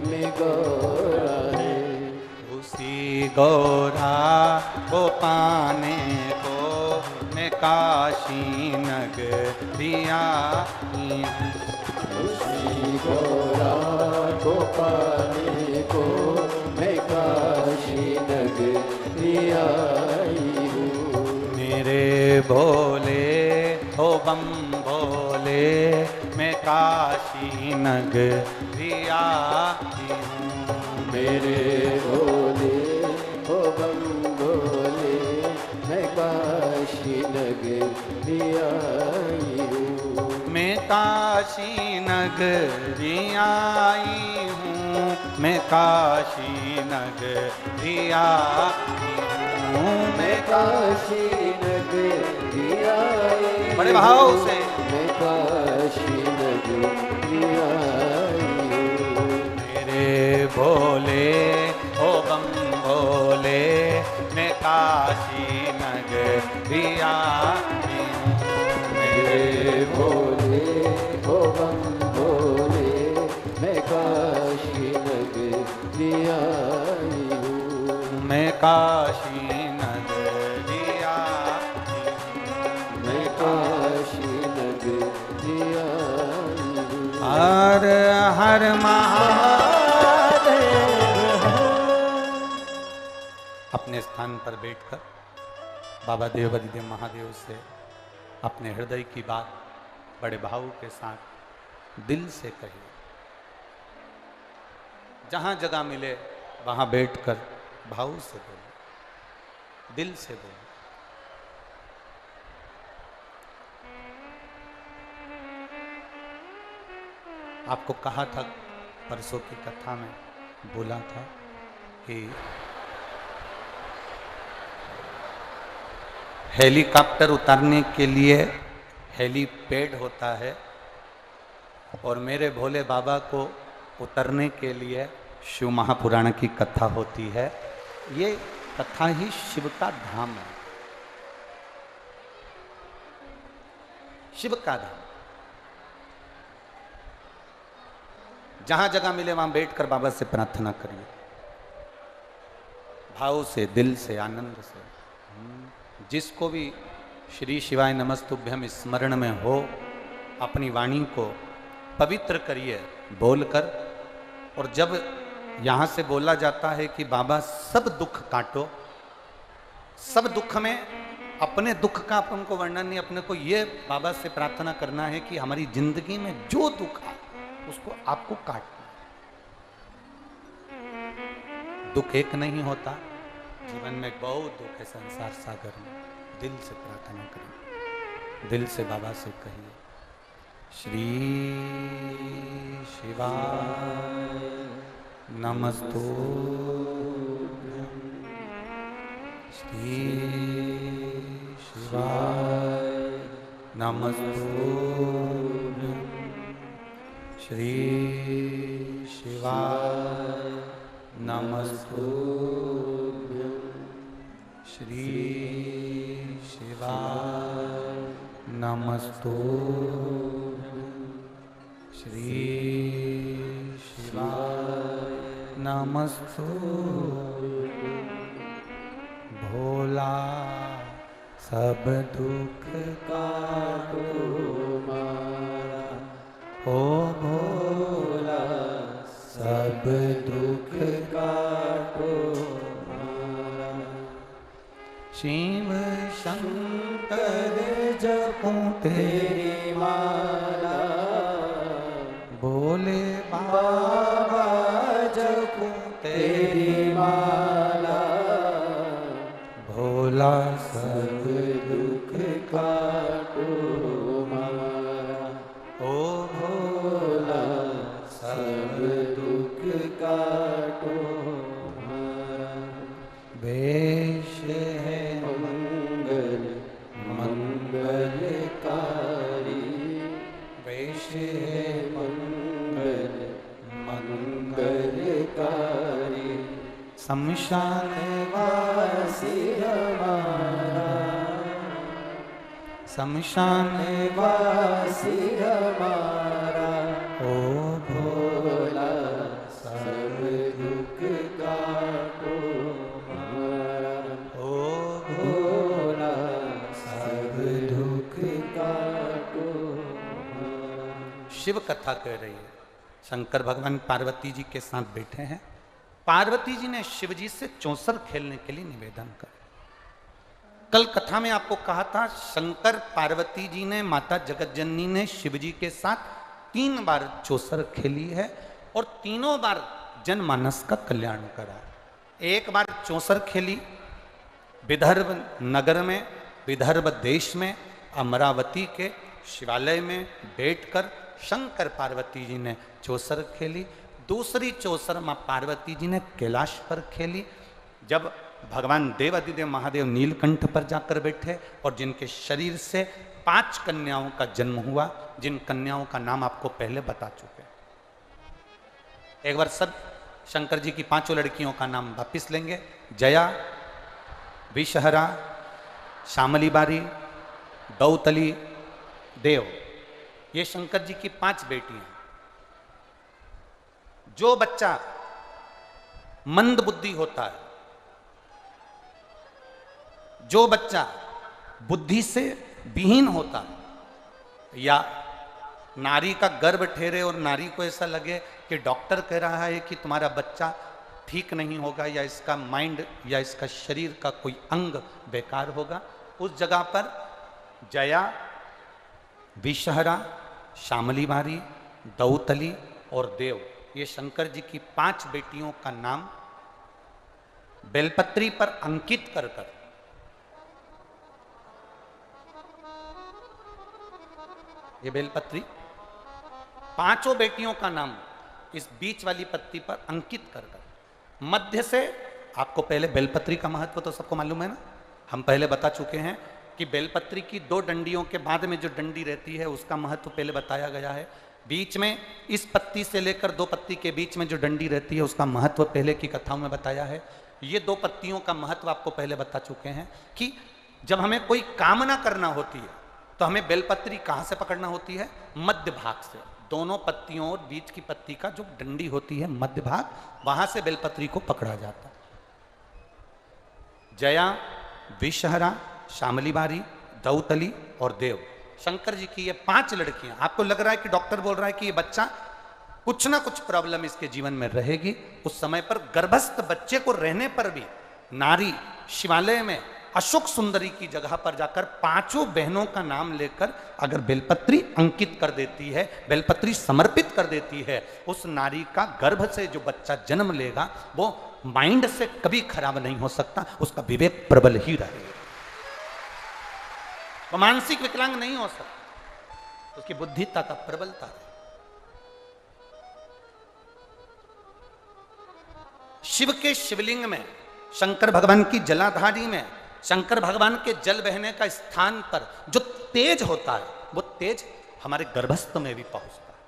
में गौरा है। उसी गौरा को पाने को मैं काशी नगरी आई हूँ। उसी गौरा को पाने को मैं काशी नगरी आई हूँ। मेरे भोले ओ बम भोले मैं काशी नगरी आई हूँ। मेरे भोले ओ बम भोले मैं काशी नगरी आई हूँ। मैं काशी नगरी आई हूँ। मैं काशी नगरी आई हूँ। मैं काशी नगरी आई। बड़े भाव से मैं काशी नगरी आई हूँ। मेरे भोले ओ बम भोले मैं काशी नगरी आई हूँ। मेरे भोले ओ बम भोले मैं काशी नगरी आई हूँ। मैं काशी नगरी आई हूँ। मैं काशी नगरी आई हूँ। हर हर महादेव। अपने स्थान पर बैठकर बाबा देवदेव महादेव से अपने हृदय की बात बड़े भाव के साथ दिल से कहिए। जहां जगह मिले वहां बैठकर भाव से बोले, दिल से बोले। आपको कहा था परसों की कथा में, बोला था कि हेलीकॉप्टर उतारने के लिए हेलीपैड होता है और मेरे भोले बाबा को उतरने के लिए शिव महापुराण की कथा होती है। ये कथा ही शिव का धाम है, शिव का धाम। जहां जगह मिले वहां बैठकर बाबा से प्रार्थना करिए, भाव से, दिल से, आनंद से। जिसको भी श्री शिवाय नमस्तुभ्यम स्मरण में हो, अपनी वाणी को पवित्र करिए बोलकर। और जब यहाँ से बोला जाता है कि बाबा सब दुख काटो, सब दुख में अपने दुख का अपन को वर्णन नहीं, अपने को ये बाबा से प्रार्थना करना है कि हमारी जिंदगी में जो दुख है उसको आपको काटना। दुख एक नहीं होता, जीवन में बहुत दुख है संसार सागर में। दिल से प्रार्थना करें, दिल से बाबा से कहिए, श्री शिवाय नमस्तुभ्यं, श्री शिवाय नमस्तुभ्यं, श्री शिवाय नमस्तुभ्यं, श्री शिवाय नमस्तुभ्यं, श्री शिवाय नमस्तुभ्यं। भोला सब दुख काटो मारा, ओ भोला सब दुख काटो मारा। शिव शंकर जपूं तेरी माला, भोले बाबा जपूं तेरी माला। भोला सब दुख काटो मारा, ओ भोला सब दुख काटो मारा। वेश है मंगल मंगलकारी, वेश है मंगल मंगलकारी। शमशान वासी हमारा, शमशान वासी हमारा। ओ भोला सब दुख काटो हमारा, ओ भोला सब दुख काटो हमारा। शिव कथा कह रही है। शंकर भगवान पार्वती जी के साथ बैठे हैं। पार्वती जी ने शिव जी से चौसर खेलने के लिए निवेदन कर। कल कथा में आपको कहा था, शंकर पार्वती जी ने, माता जगतजननी ने शिव जी के साथ 3 बार चौसर खेली है और तीनों बार जनमानस का कल्याण करा। एक बार चौसर खेली विदर्भ नगर में, विदर्भ देश में, अमरावती के शिवालय में बैठकर शंकर पार्वती जी ने चौसर खेली। दूसरी चौसर मां पार्वती जी ने कैलाश पर खेली, जब भगवान देवादिदेव महादेव नीलकंठ पर जाकर बैठे और जिनके शरीर से 5 कन्याओं का जन्म हुआ, जिन कन्याओं का नाम आपको पहले बता चुके। एक बार सब शंकर जी की 5 लड़कियों का नाम वापिस लेंगे। जया, विषहरा, श्यामली बारी, दौतली, देव। ये शंकर जी की 5 बेटियां। जो बच्चा मंद बुद्धि होता है, जो बच्चा बुद्धि से विहीन होता है, या नारी का गर्भ ठहरे और नारी को ऐसा लगे कि डॉक्टर कह रहा है कि तुम्हारा बच्चा ठीक नहीं होगा, या इसका माइंड या इसका शरीर का कोई अंग बेकार होगा, उस जगह पर जया, विषहरा, श्यामली बारी, दौतली और देव, ये शंकर जी की 5 बेटियों का नाम बेलपत्री पर अंकित कर कर ये बेलपत्री 5 बेटियों का नाम इस बीच वाली पत्ती पर अंकित कर कर, मध्य से, आपको पहले बेलपत्री का महत्व तो सबको मालूम है ना, हम पहले बता चुके हैं कि बेलपत्री की 2 डंडियों के बाद में जो डंडी रहती है उसका महत्व पहले बताया गया है। बीच में इस पत्ती से लेकर 2 पत्ती के बीच में जो डंडी रहती है उसका महत्व पहले की कथाओं में बताया है। ये 2 पत्तियों का महत्व आपको पहले बता चुके हैं कि जब हमें कोई कामना करना होती है तो हमें बेलपत्री कहाँ से पकड़ना होती है? मध्य भाग से। दोनों पत्तियों और बीच की पत्ती का जो डंडी होती है मध्य भाग, वहां से बेलपत्री को पकड़ा जाता है। जया, विषहरा, शामली बारी, दौतली और देव, शंकर जी की ये 5 लड़कियां। आपको लग रहा है कि डॉक्टर बोल रहा है कि ये बच्चा कुछ ना कुछ प्रॉब्लम इसके जीवन में रहेगी। उस समय पर गर्भस्थ बच्चे को रहने पर भी नारी शिवालय में अशोक सुंदरी की जगह पर जाकर 5 बहनों का नाम लेकर अगर बेलपत्री अंकित कर देती है, बेलपत्री समर्पित कर देती है, उस नारी का गर्भ से जो बच्चा जन्म लेगा वो माइंड से कभी खराब नहीं हो सकता, उसका विवेक प्रबल ही रहेगा, वो मानसिक विकलांग नहीं हो सकता, उसकी बुद्धिता का प्रबलता है। शिव के शिवलिंग में, शंकर भगवान की जलाधारी में, शंकर भगवान के जल बहने का स्थान पर जो तेज होता है वो तेज हमारे गर्भस्थ में भी पहुंचता है।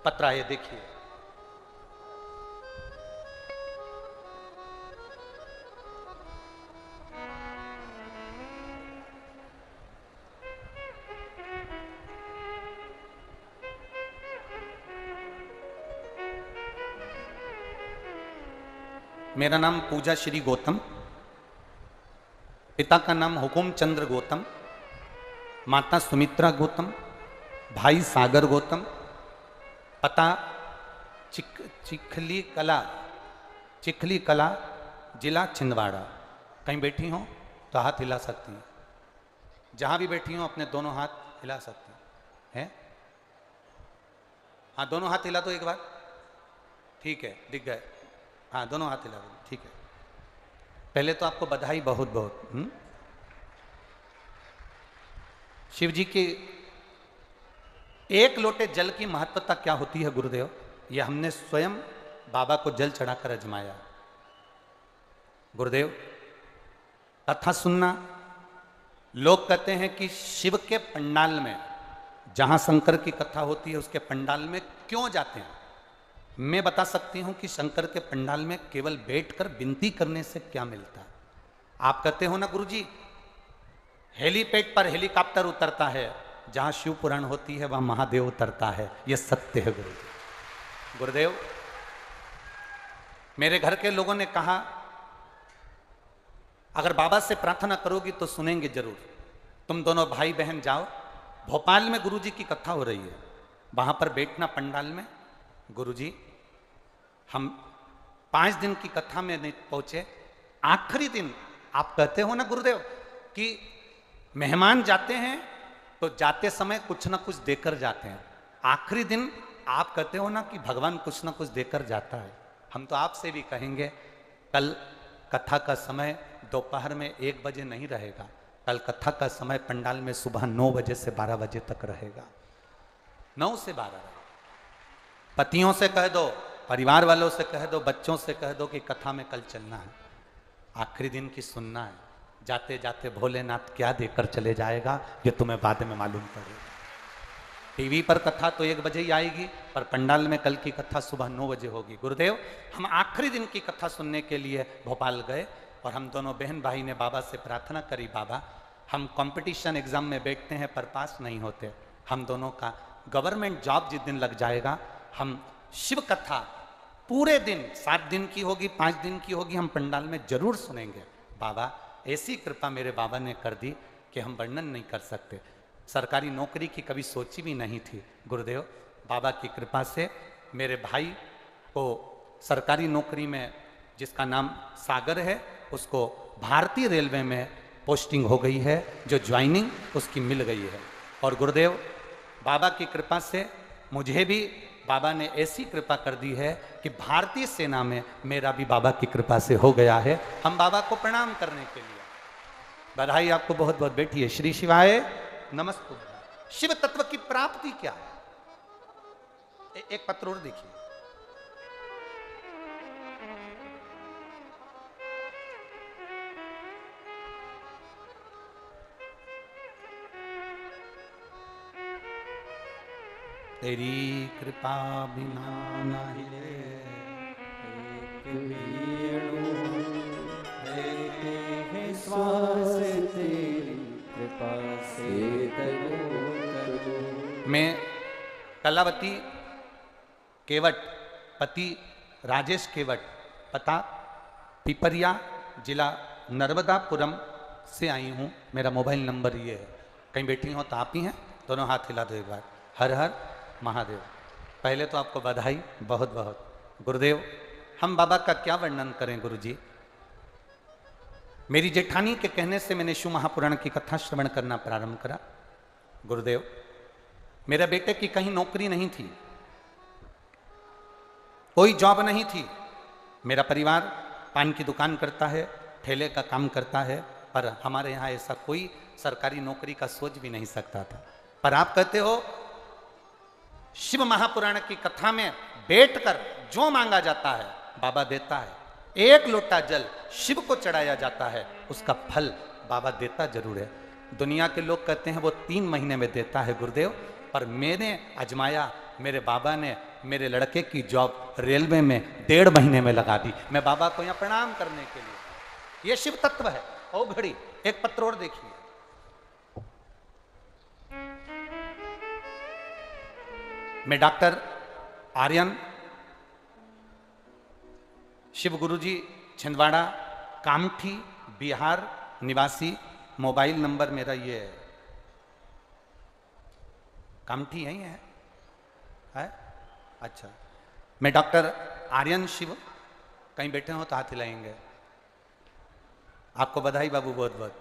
पत्रा ये देखिए, मेरा नाम पूजा श्री गौतम, पिता का नाम हुकुम चंद्र गौतम, माता सुमित्रा गौतम, भाई सागर गौतम, पता चिखली कला, जिला छिंदवाड़ा। कहीं बैठी हो तो हाथ हिला सकती हैं, जहां भी बैठी हो अपने दोनों हाथ हिला सकती हैं। हाँ, दोनों हाथ हिला दो एक बार, ठीक है, दिख गए। हाँ, दोनों हाथ हिला दो, ठीक है। पहले तो आपको बधाई बहुत बहुत। शिव जी की 1 लोटे जल की महत्वता क्या होती है गुरुदेव? ये हमने स्वयं बाबा को जल चढ़ाकर अजमाया। गुरुदेव, कथा सुनना, लोग कहते हैं कि शिव के पंडाल में, जहां शंकर की कथा होती है उसके पंडाल में क्यों जाते हैं? मैं बता सकती हूं कि शंकर के पंडाल में केवल बैठकर विनती करने से क्या मिलता है। आप कहते हो ना गुरुजी, हेलीपैड पर हेलीकॉप्टर उतरता है, जहां शिव पुराण होती है वहां महादेव उतरता है। यह सत्य है गुरुदेव। गुरुदेव, मेरे घर के लोगों ने कहा अगर बाबा से प्रार्थना करोगी तो सुनेंगे जरूर। तुम दोनों भाई बहन जाओ, भोपाल में गुरुजी की कथा हो रही है, वहां पर बैठना पंडाल में। गुरुजी, हम 5 दिन की कथा में नहीं पहुंचे, आखिरी दिन आप कहते हो ना गुरुदेव कि मेहमान जाते हैं तो जाते समय कुछ ना कुछ देकर जाते हैं, आखिरी दिन आप कहते हो ना कि भगवान कुछ ना कुछ देकर जाता है। हम तो आपसे भी कहेंगे, कल कथा का समय दोपहर में 1 बजे नहीं रहेगा, कल कथा का समय पंडाल में सुबह 9 बजे से 12 बजे तक रहेगा। 9 से 12 रहेगा। पतियों से कह दो, परिवार वालों से कह दो, बच्चों से कह दो कि कथा में कल चलना है, आखिरी दिन की सुनना है। जाते जाते भोलेनाथ क्या देकर चले जाएगा ये तुम्हें बाद में मालूम पड़ेगा। टीवी पर कथा तो 1 बजे ही आएगी, पर पंडाल में कल की कथा सुबह 9 बजे होगी। गुरुदेव, हम आखिरी दिन की कथा सुनने के लिए भोपाल गए और हम दोनों बहन भाई ने बाबा से प्रार्थना करी, बाबा हम कंपटीशन एग्जाम में बैठते हैं पर पास नहीं होते, हम दोनों का गवर्नमेंट जॉब जिस दिन लग जाएगा हम शिव कथा पूरे दिन, 7 दिन की होगी, 5 दिन की होगी, हम पंडाल में जरूर सुनेंगे। बाबा, ऐसी कृपा मेरे बाबा ने कर दी कि हम वर्णन नहीं कर सकते। सरकारी नौकरी की कभी सोची भी नहीं थी। गुरुदेव, बाबा की कृपा से मेरे भाई को सरकारी नौकरी में, जिसका नाम सागर है, उसको भारतीय रेलवे में पोस्टिंग हो गई है, जो ज्वाइनिंग उसकी मिल गई है। और गुरुदेव, बाबा की कृपा से मुझे भी बाबा ने ऐसी कृपा कर दी है कि भारतीय सेना में मेरा भी बाबा की कृपा से हो गया है। हम बाबा को प्रणाम करने के लिए, बधाई आपको बहुत बहुत। बैठिए। श्री शिवाय नमस्तुभ्यं। शिव तत्व की प्राप्ति क्या है? एक पत्र और देखिए। तेरी कृपा बिना नहीं रे। देते हैं श्वास तेरी कृपा से तनु तनु। मैं कलावती केवट, पति राजेश केवट, पता पिपरिया, जिला नर्मदापुरम से आई हूँ। मेरा मोबाइल नंबर ये है। कहीं बैठी हो तो आप ही हैं? दोनों हाथ हिला दो एक बार। हर हर महादेव। पहले तो आपको बधाई बहुत बहुत। गुरुदेव, हम बाबा का क्या वर्णन करें गुरुजी। मेरी जेठानी के कहने से मैंने शिव महापुराण की कथा श्रवण करना प्रारंभ करा। गुरुदेव, मेरे बेटे की कहीं नौकरी नहीं थी, कोई जॉब नहीं थी। मेरा परिवार पान की दुकान करता है, ठेले का काम करता है, पर हमारे यहाँ ऐसा कोई सरकारी नौकरी का सोच भी नहीं सकता था। पर आप कहते हो शिव महापुराण की कथा में बैठकर जो मांगा जाता है बाबा देता है। एक लोटा जल शिव को चढ़ाया जाता है, उसका फल बाबा देता जरूर है। दुनिया के लोग कहते हैं वो 3 महीने में देता है गुरुदेव, पर मैंने आजमाया, मेरे बाबा ने मेरे लड़के की जॉब रेलवे में 1.5 महीने में लगा दी। मैं बाबा को यहाँ प्रणाम करने के लिए। ये शिव तत्व है। ओ घड़ी, एक पत्र और देखिए। मैं डॉक्टर आर्यन शिव गुरुजी, छिंदवाड़ा, कामठी, बिहार निवासी। मोबाइल नंबर मेरा ये है। कामठी यही है? अच्छा। मैं डॉक्टर आर्यन शिव, कहीं बैठे हो तो हाथ हिलाएंगे। आपको बधाई बाबू, बहुत बहुत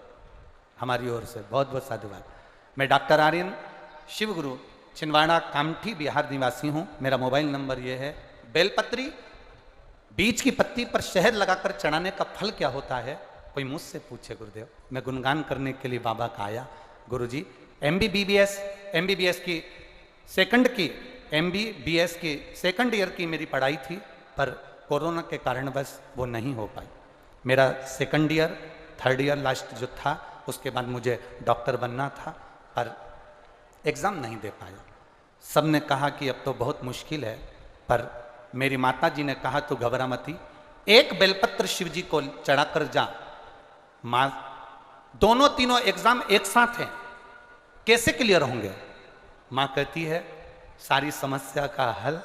हमारी ओर से बहुत बहुत साधुवाद। मैं डॉक्टर आर्यन शिव गुरु, छिंदवाड़ा, कामठी, बिहार निवासी हूँ। मेरा मोबाइल नंबर ये है। बेलपत्री, बीज की पत्ती पर शहद लगाकर चढ़ाने का फल क्या होता है? कोई मुझसे पूछे गुरुदेव। मैं गुणगान करने के लिए बाबा का आया। गुरुजी, एमबीबीएस की सेकंड ईयर की मेरी पढ़ाई थी, पर कोरोना के कारण बस वो नहीं हो पाई। मेरा second year, third year last जो था, उसके बाद मुझे डॉक्टर बनना था, पर एग्ज़ाम नहीं दे पाया। सब ने कहा कि अब तो बहुत मुश्किल है, पर मेरी माता जी ने कहा तो घबरा मती, एक बेलपत्र शिव जी को चढ़ाकर जा। माँ, दोनों तीनों एग्जाम एक साथ हैं, कैसे क्लियर होंगे? माँ कहती है सारी समस्या का हल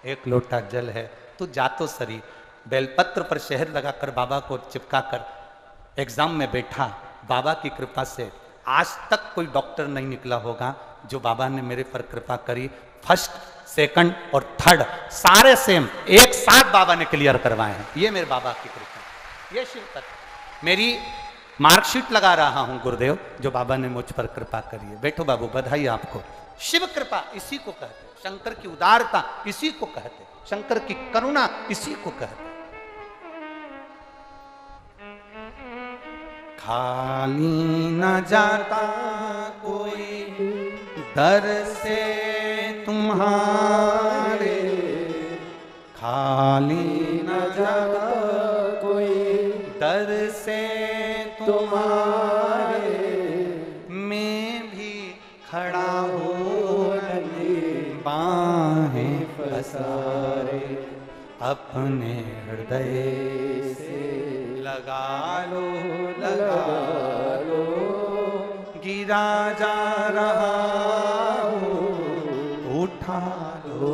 एक लोटा जल है, तू जा तो सरी। बेलपत्र पर शहद लगाकर बाबा को चिपकाकर एग्जाम में बैठा। बाबा की कृपा से आज तक कोई डॉक्टर नहीं निकला होगा जो बाबा ने मेरे पर कृपा करी। फर्स्ट, सेकंड और थर्ड सारे सेम एक साथ बाबा ने क्लियर करवाए हैं। ये मेरे बाबा की कृपा, ये शिव तत्व। मेरी मार्कशीट लगा रहा हूं गुरुदेव, जो बाबा ने मुझ पर कृपा करी है। बैठो बाबू, बधाई आपको। शिव कृपा इसी को कहते हैं, शंकर की उदारता इसी को कहते हैं, शंकर की करुणा इसी को कहते हैं। खाली न जाता कोई दर से तुम्हारे, खाली न जाता कोई दर से तुम्हारे, मैं भी खड़ा हो बाहें पसारे, अपने हृदय से लगा लो गिरा जा रहा हो, उठा लो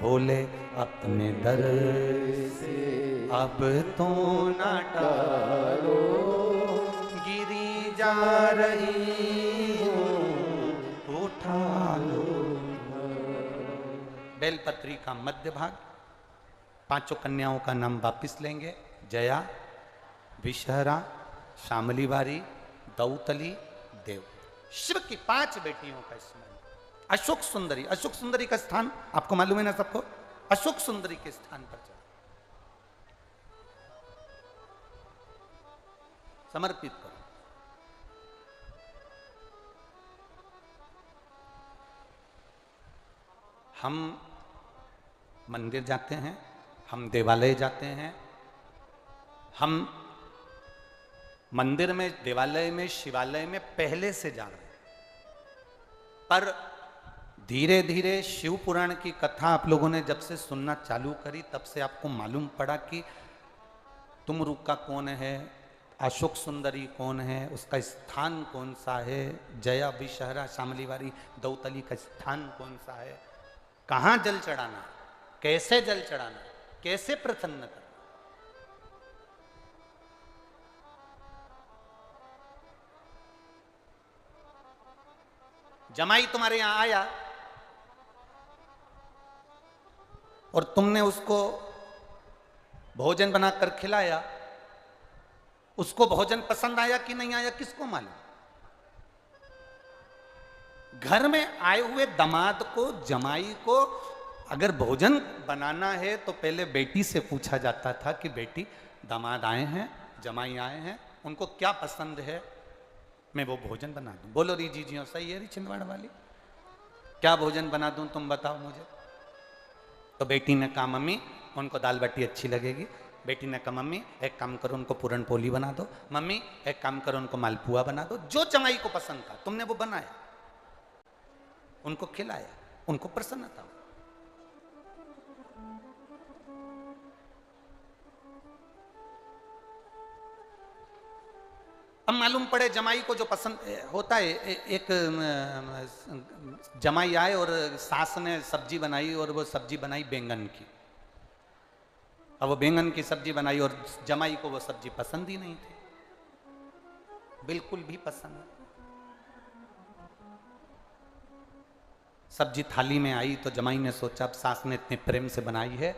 भोले अपने दर से अब तो न टालो, गिरी जा रही हो, उठा लो। बेलपत्री का मध्य भाग। 5 कन्याओं का नाम वापिस लेंगे। जया, विषहरा, शामली बारी, दौतली, देव। शिव की 5 बेटियों का स्मरण। अशोक सुंदरी, अशोक सुंदरी का स्थान आपको मालूम है ना सबको? अशोक सुंदरी के स्थान पर चलो, समर्पित करो। हम मंदिर जाते हैं, हम देवालय जाते हैं, हम मंदिर में, देवालय में, शिवालय में पहले से जा रहे हैं। पर धीरे धीरे शिव पुराण की कथा आप लोगों ने जब से सुनना चालू करी तब से आपको मालूम पड़ा कि तुमरुका कौन है, अशोक सुंदरी कौन है, उसका स्थान कौन सा है, जया विषहरा शामलीवारी दौतली का स्थान कौन सा है, कहाँ जल चढ़ाना, कैसे जल चढ़ाना, कैसे प्रसन्न करना। जमाई तुम्हारे यहां आया और तुमने उसको भोजन बनाकर खिलाया, उसको भोजन पसंद आया कि नहीं आया किसको मालूम। घर में आए हुए दामाद को, जमाई को अगर भोजन बनाना है तो पहले बेटी से पूछा जाता था कि बेटी दामाद आए हैं, जमाई आए हैं, उनको क्या पसंद है, मैं वो भोजन बना दूं। बोलो री जी जी सही है री छिंदवाड़ा वाली, क्या भोजन बना दूं तुम बताओ मुझे। तो बेटी ने कहा मम्मी उनको दाल बाटी अच्छी लगेगी। बेटी ने कहा मम्मी एक काम करो उनको पूरन पोली बना दो, मम्मी एक काम करो उनको मालपुआ बना दो। जो जमाई को पसंद था तुमने वो बनाया, उनको खिलाया, उनको प्रसन्नता। अब मालूम पड़े जमाई को जो पसंद होता है, एक जमाई आए और सास ने सब्जी बनाई और वो सब्जी बनाई बैंगन की। अब वो बैंगन की सब्जी बनाई और जमाई को वो सब्जी पसंद ही नहीं थी, बिल्कुल भी पसंद। सब्जी थाली में आई तो जमाई ने सोचा अब सास ने इतने प्रेम से बनाई है,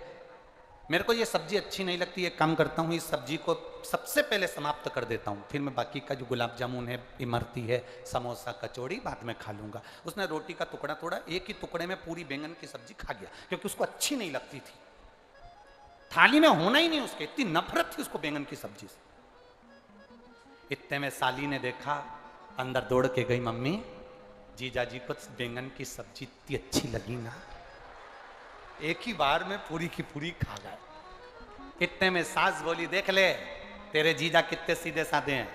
मेरे को ये सब्जी अच्छी नहीं लगती, एक काम करता हूँ इस सब्जी को सबसे पहले समाप्त कर देता हूँ, फिर मैं बाकी का जो गुलाब जामुन है, इमरती है, समोसा, कचौड़ी बाद में खा लूंगा। उसने रोटी का टुकड़ा तोड़ा, एक ही टुकड़े में पूरी बैंगन की सब्जी खा गया क्योंकि उसको अच्छी नहीं लगती थी, थाली में होना ही नहीं उसके, इतनी नफरत थी उसको बैंगन की सब्जी से। इतने में साली ने देखा, अंदर दौड़ के गई, मम्मी जीजा जी को बैंगन की सब्जी इतनी अच्छी लगी ना, एक ही बार में पूरी की पूरी खा गए। इतने में सास बोली देख ले तेरे जीजा कितने सीधे साधे हैं,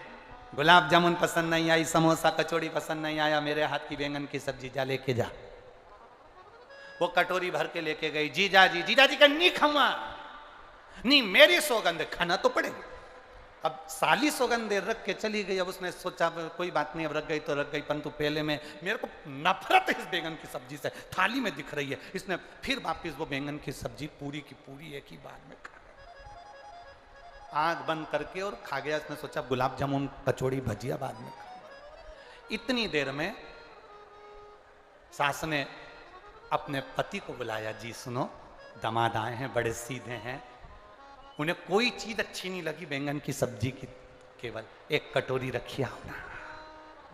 गुलाब जामुन पसंद नहीं आई, समोसा कचौड़ी पसंद नहीं आया, मेरे हाथ की बैंगन की सब्जी जा लेके जा। वो कटोरी भर के लेके गई, जीजा जी का नहीं खाऊंगा, नहीं मेरी सौगंध खाना तो पड़ेगा। अब साली सौगंध रख के चली गई। अब उसने सोचा कोई बात नहीं, अब रख गई तो रख गई, परंतु पहले में मेरे को नफरत है इस बैंगन की सब्जी से, थाली में दिख रही है। इसने फिर वापिस वो बैंगन की सब्जी पूरी की पूरी एक ही बार में खा, आंख बंद करके और खा गया। इसने सोचा गुलाब जामुन कचौड़ी भजिया बाद में खा। इतनी देर में सास ने अपने पति को बुलाया, जी सुनो दामाद आए हैं, बड़े सीधे हैं, उन्हें कोई चीज अच्छी नहीं लगी बैंगन की सब्जी की, केवल एक कटोरी रखी आओ ना,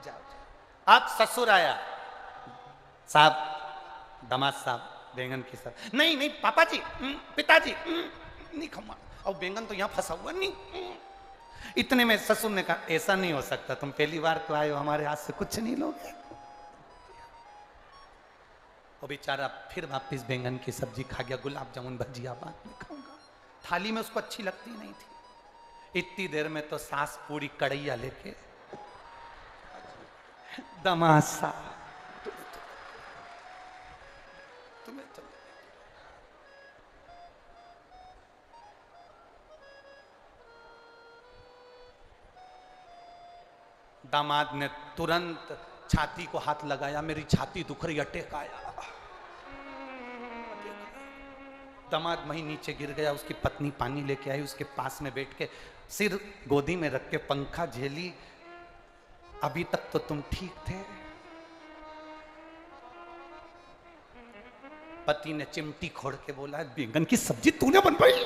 जाओ। अब ससुर आया, साहब दामाद साहब बैंगन की सब्जी, नहीं पापा जी पिताजी नहीं खाऊंगा, और बैंगन तो यहाँ फंसा हुआ नहीं। इतने में ससुर ने कहा ऐसा नहीं हो सकता, तुम पहली बार तो आए हो, हमारे हाथ से कुछ नहीं लोगे। वो बेचारा फिर वापिस बैंगन की सब्जी खा गया, गुलाब जामुन भजिया बाद में खाऊंगा, थाली में उसको अच्छी लगती नहीं थी। इतनी देर में तो सास पूरी कढ़ैया लेके, दामाद साहब तुम्हें तो दामाद ने तुरंत छाती को हाथ लगाया, मेरी छाती दुख रही, अटैक आया। दामाद वहीं नीचे गिर गया, उसकी पत्नी पानी लेके आई, उसके पास में बैठ के सिर गोदी में रख के पंखा झेली, अभी तक तो तुम ठीक थे। पति ने चिमटी खोड़ के बोला बैंगन की सब्जी तूने बनवाई।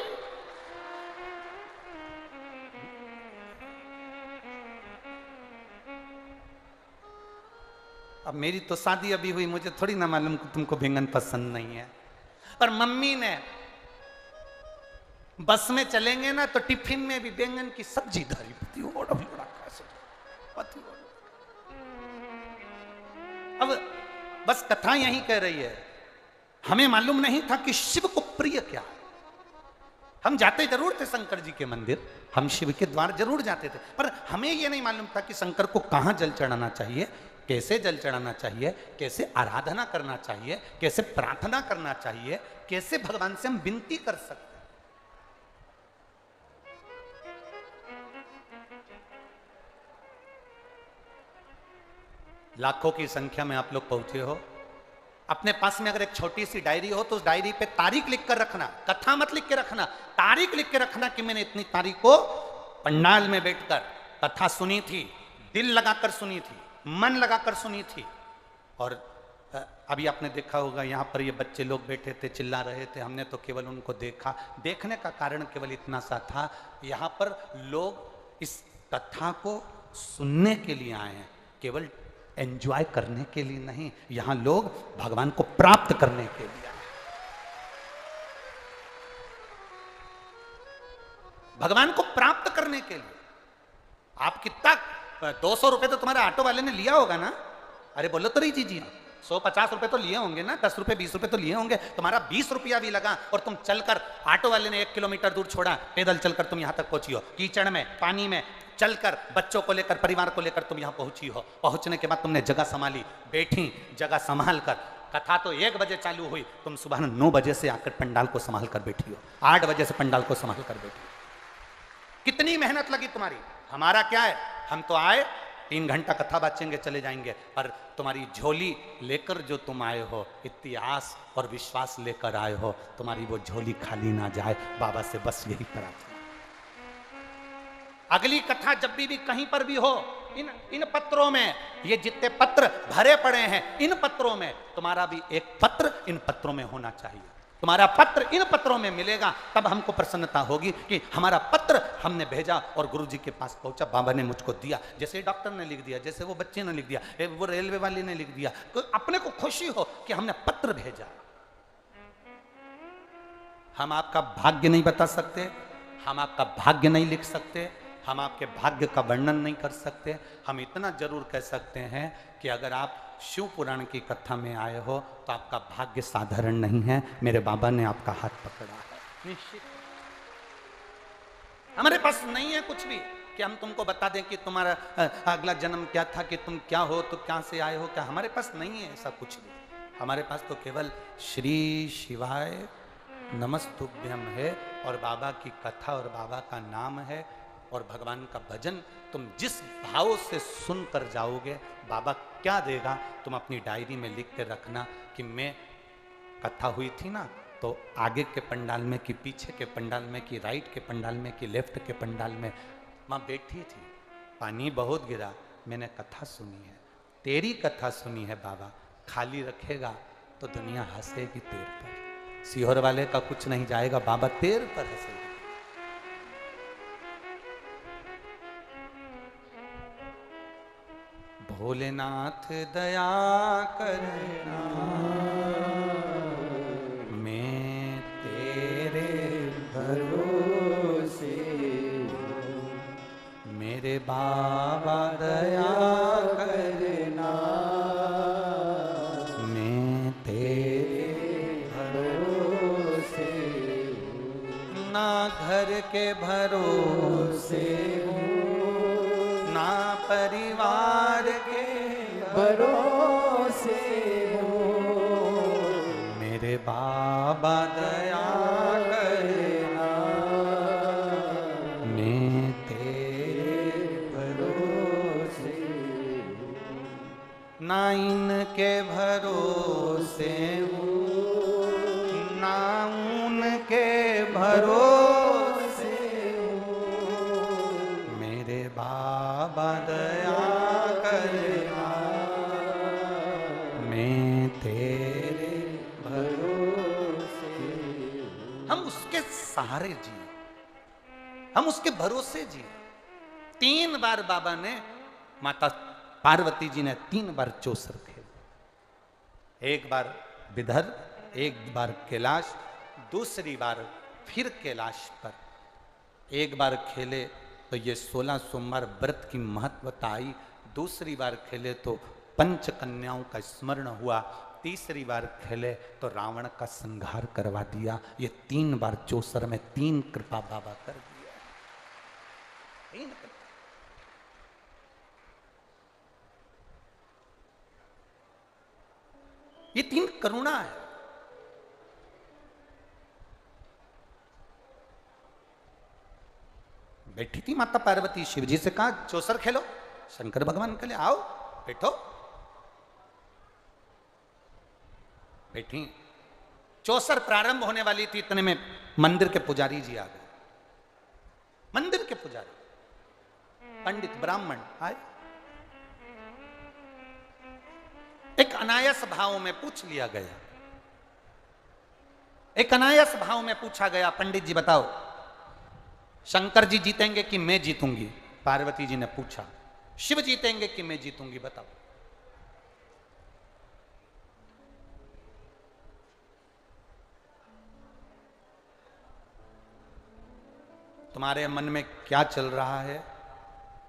अब मेरी तो शादी अभी हुई, मुझे थोड़ी ना मालूम कि तुमको बैंगन पसंद नहीं है, पर मम्मी ने बस में चलेंगे ना तो टिफिन में भी बैंगन की सब्जी धरी पति अब बस कथा यही कह रही है, हमें मालूम नहीं था कि शिव को प्रिय क्या है। हम जाते जरूर थे शंकर जी के मंदिर, हम शिव के द्वार जरूर जाते थे, पर हमें यह नहीं मालूम था कि शंकर को कहां जल चढ़ाना चाहिए, कैसे जल चढ़ाना चाहिए, कैसे आराधना करना चाहिए, कैसे प्रार्थना करना चाहिए, कैसे भगवान से हम विनती कर सकते हैं। लाखों की संख्या में आप लोग पहुंचे हो। अपने पास में अगर एक छोटी सी डायरी हो तो उस डायरी पे तारीख लिख कर रखना, कथा मत लिख के रखना, तारीख लिख के रखना कि मैंने इतनी तारीख को पंडाल में बैठकर कथा सुनी थी, दिल लगाकर सुनी थी, मन लगाकर सुनी थी। और अभी आपने देखा होगा यहाँ पर ये बच्चे लोग बैठे थे, चिल्ला रहे थे, हमने तो केवल उनको देखा। देखने का कारण केवल इतना सा था, यहाँ पर लोग इस कथा को सुनने के लिए आए हैं, केवल एंजॉय करने के लिए नहीं। यहां लोग भगवान को प्राप्त करने के लिए आए, भगवान को प्राप्त करने के लिए। आप कितना 200 रुपए तो तुम्हारे ऑटो वाले ने लिया होगा ना? अरे बोलो तो रही जी 150 रुपए तो लिए होंगे ना, 10 रुपए 20 रुपए तो लिए होंगे। तुम्हारा 20 रुपया भी लगा और तुम चलकर, ऑटो वाले ने 1 किलोमीटर दूर छोड़ा, पैदल चलकर तुम यहां तक पहुंची हो, कीचड़ में, पानी में चलकर, बच्चों को लेकर, परिवार को लेकर तुम यहां पहुंची हो। पहुंचने के बाद तुमने जगह संभाली, बैठी, जगह संभाल कर। कथा तो 1 बजे चालू हुई, तुम सुबह 9 बजे से आकर पंडाल को संभाल कर बैठी हो, 8 बजे से पंडाल को संभाल कर बैठी हो। कितनी मेहनत लगी तुम्हारी। हमारा क्या है, हम तो आए 3 घंटा कथा बाचेंगे, चले जाएंगे, पर तुम्हारी झोली लेकर जो तुम आए हो, इतनी आस और विश्वास लेकर आए हो, तुम्हारी वो झोली खाली ना जाए, बाबा से बस यही प्रार्थना। अगली कथा जब भी कहीं पर भी हो, इन पत्रों में, ये जितने पत्र भरे पड़े हैं, इन पत्रों में तुम्हारा भी एक पत्र इन पत्रों में होना चाहिए। तुम्हारा पत्र इन पत्रों में मिलेगा, तब हमको प्रसन्नता होगी कि हमारा पत्र हमने भेजा और गुरुजी के पास पहुंचा, बाबा ने मुझको दिया। जैसे डॉक्टर ने लिख दिया, जैसे वो बच्चे ने लिख दिया, वो रेलवे वाले ने लिख दिया, तो अपने को खुशी हो कि हमने पत्र भेजा। हम आपका भाग्य नहीं बता सकते, हम आपका भाग्य नहीं लिख सकते, हम आपके भाग्य का वर्णन नहीं कर सकते। हम इतना जरूर कह सकते हैं कि अगर आप शिव पुराण की कथा में आए हो तो आपका भाग्य साधारण नहीं है, मेरे बाबा ने आपका हाथ पकड़ा है। निश्चित हमारे पास नहीं है कुछ भी कि हम तुमको बता दें कि तुम्हारा अगला जन्म क्या था, कि तुम क्या हो, तो क्या से आए हो, क्या। हमारे पास नहीं है ऐसा कुछ भी। हमारे पास तो केवल श्री शिवाय नमस्तुभ्यम है, और बाबा की कथा और बाबा का नाम है, और भगवान का भजन तुम जिस भाव से सुन कर जाओगे, बाबा क्या देगा तुम अपनी डायरी में लिख के रखना कि मैं कथा हुई थी ना, तो आगे के पंडाल में, कि पीछे के पंडाल में, कि राइट के पंडाल में, कि लेफ्ट के पंडाल में माँ बैठी थी, पानी बहुत गिरा, मैंने कथा सुनी है, तेरी कथा सुनी है बाबा। खाली रखेगा तो दुनिया हंसेगी तेर पर, सीहोर वाले का कुछ नहीं जाएगा, बाबा तेर पर हंसेगी। भोलेनाथ दया करना, मैं तेरे भरोसे, मेरे बाबा दया करना, मैं तेरे भरोसे, ना घर के भरोसे ना परिवार के भरोसे हो, मेरे बाबा दया करना, मैं तेरे भरोसे ना इनके भरोसे हूँ, ना उनके भरोसे हूँ, मेरे बाबा दया करना, मैं तेरे भरोसे। हम उसके सहारे जिए, हम उसके भरोसे जिए। 3 बार बाबा ने, माता पार्वती जी ने 3 बार चौसर खेले। 1 बार विदर्भ, 1 बार कैलाश, दूसरी बार फिर कैलाश पर। 1 बार खेले तो ये 16 सोमवार व्रत की महत्वता आई, दूसरी बार खेले तो पंच कन्याओं का स्मरण हुआ, तीसरी बार खेले तो रावण का संहार करवा दिया। ये 3 बार चौसर में 3 कृपा बाबा कर दिया, 3 कृपा। ये 3 करुणा है। बैठी थी माता पार्वती, शिव जी से कहा चौसर खेलो। शंकर भगवान के लिए आओ बैठो। बैठी, चौसर प्रारंभ होने वाली थी, इतने में मंदिर के पुजारी जी आ गए। मंदिर के पुजारी, पंडित ब्राह्मण आए। एक अनायास भाव में पूछ लिया गया, एक अनायास भाव में पूछा गया, पंडित जी बताओ शंकर जी जीतेंगे कि मैं जीतूंगी? पार्वती जी ने पूछा। शिव जीतेंगे कि मैं जीतूंगी बताओ? तुम्हारे मन में क्या चल रहा है